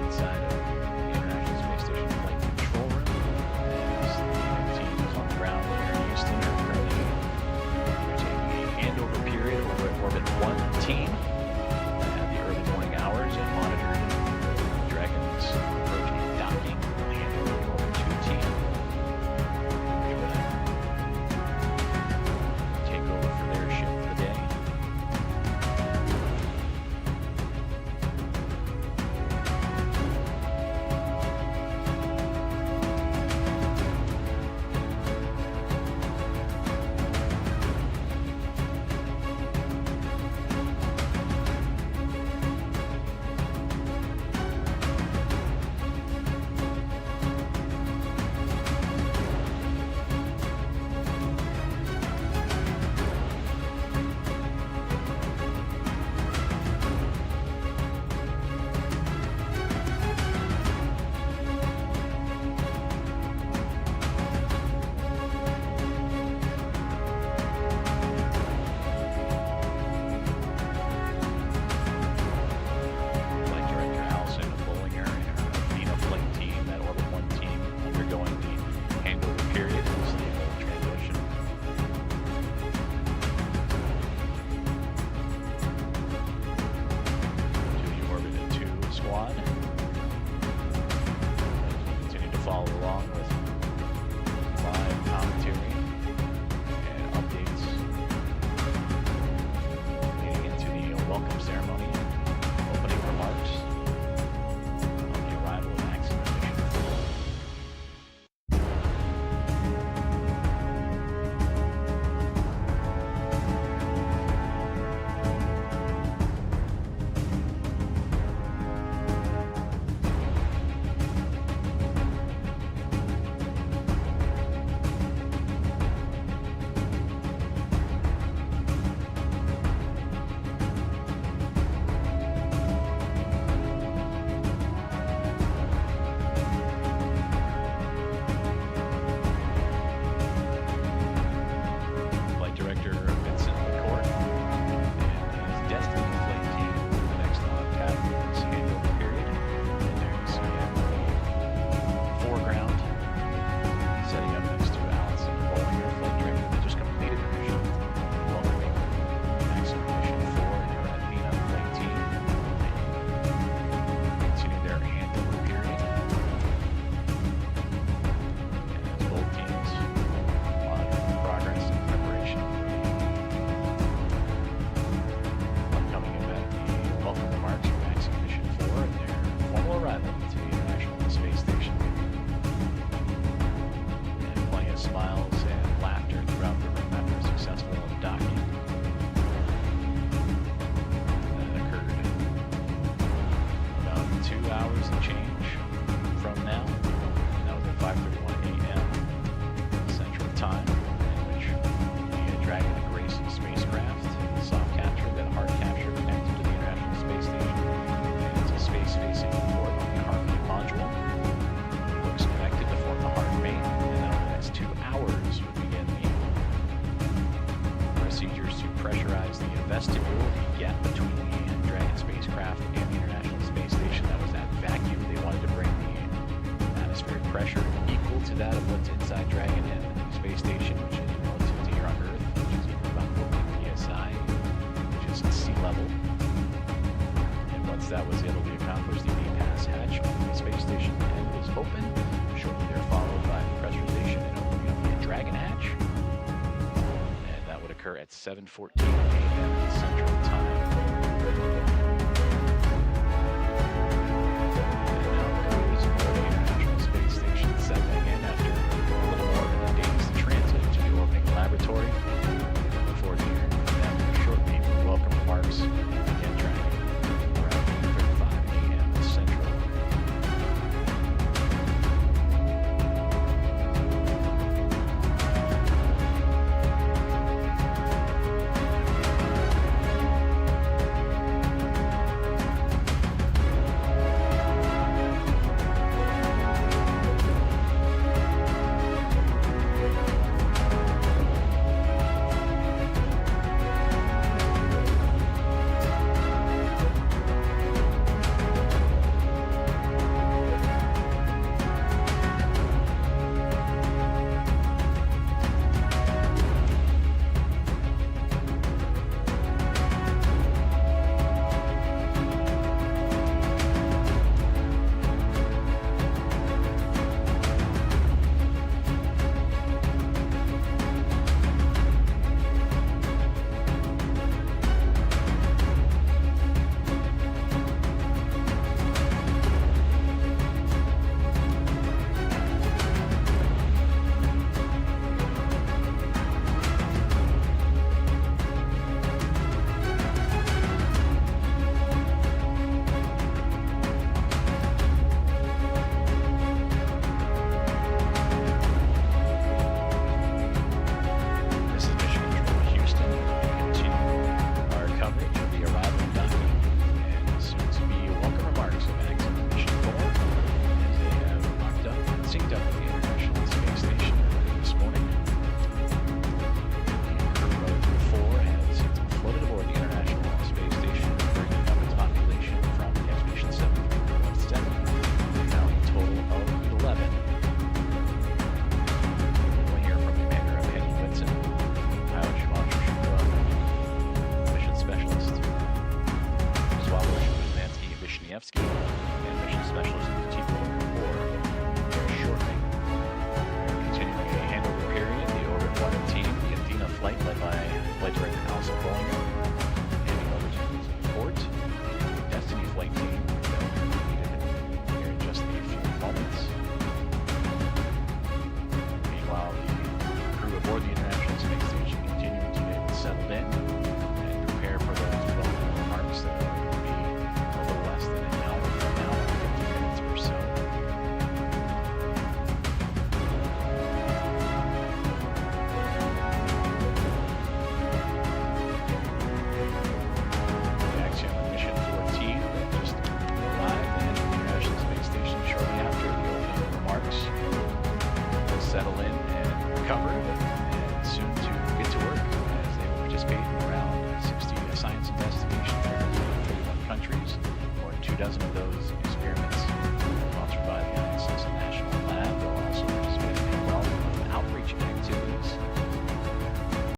Inside of the International Space Station flight control room, as the team is on the ground the vestibule, the gap between the Dragon spacecraft and the International Space Station. That was that vacuum. They wanted to bring the atmospheric pressure equal to that of what's inside Dragon and the space station, which is relative to here on Earth, which is equal to about 14 psi, which is sea level. And once that was able to be accomplished, the pass hatch on the space station and was open. Shortly there followed by the pressurization and opening up the Dragon hatch. And that would occur at 7:14 a.m. Central Time. And now crews for the International Space Station settling in after a little more than a day's transit to the orbiting laboratory.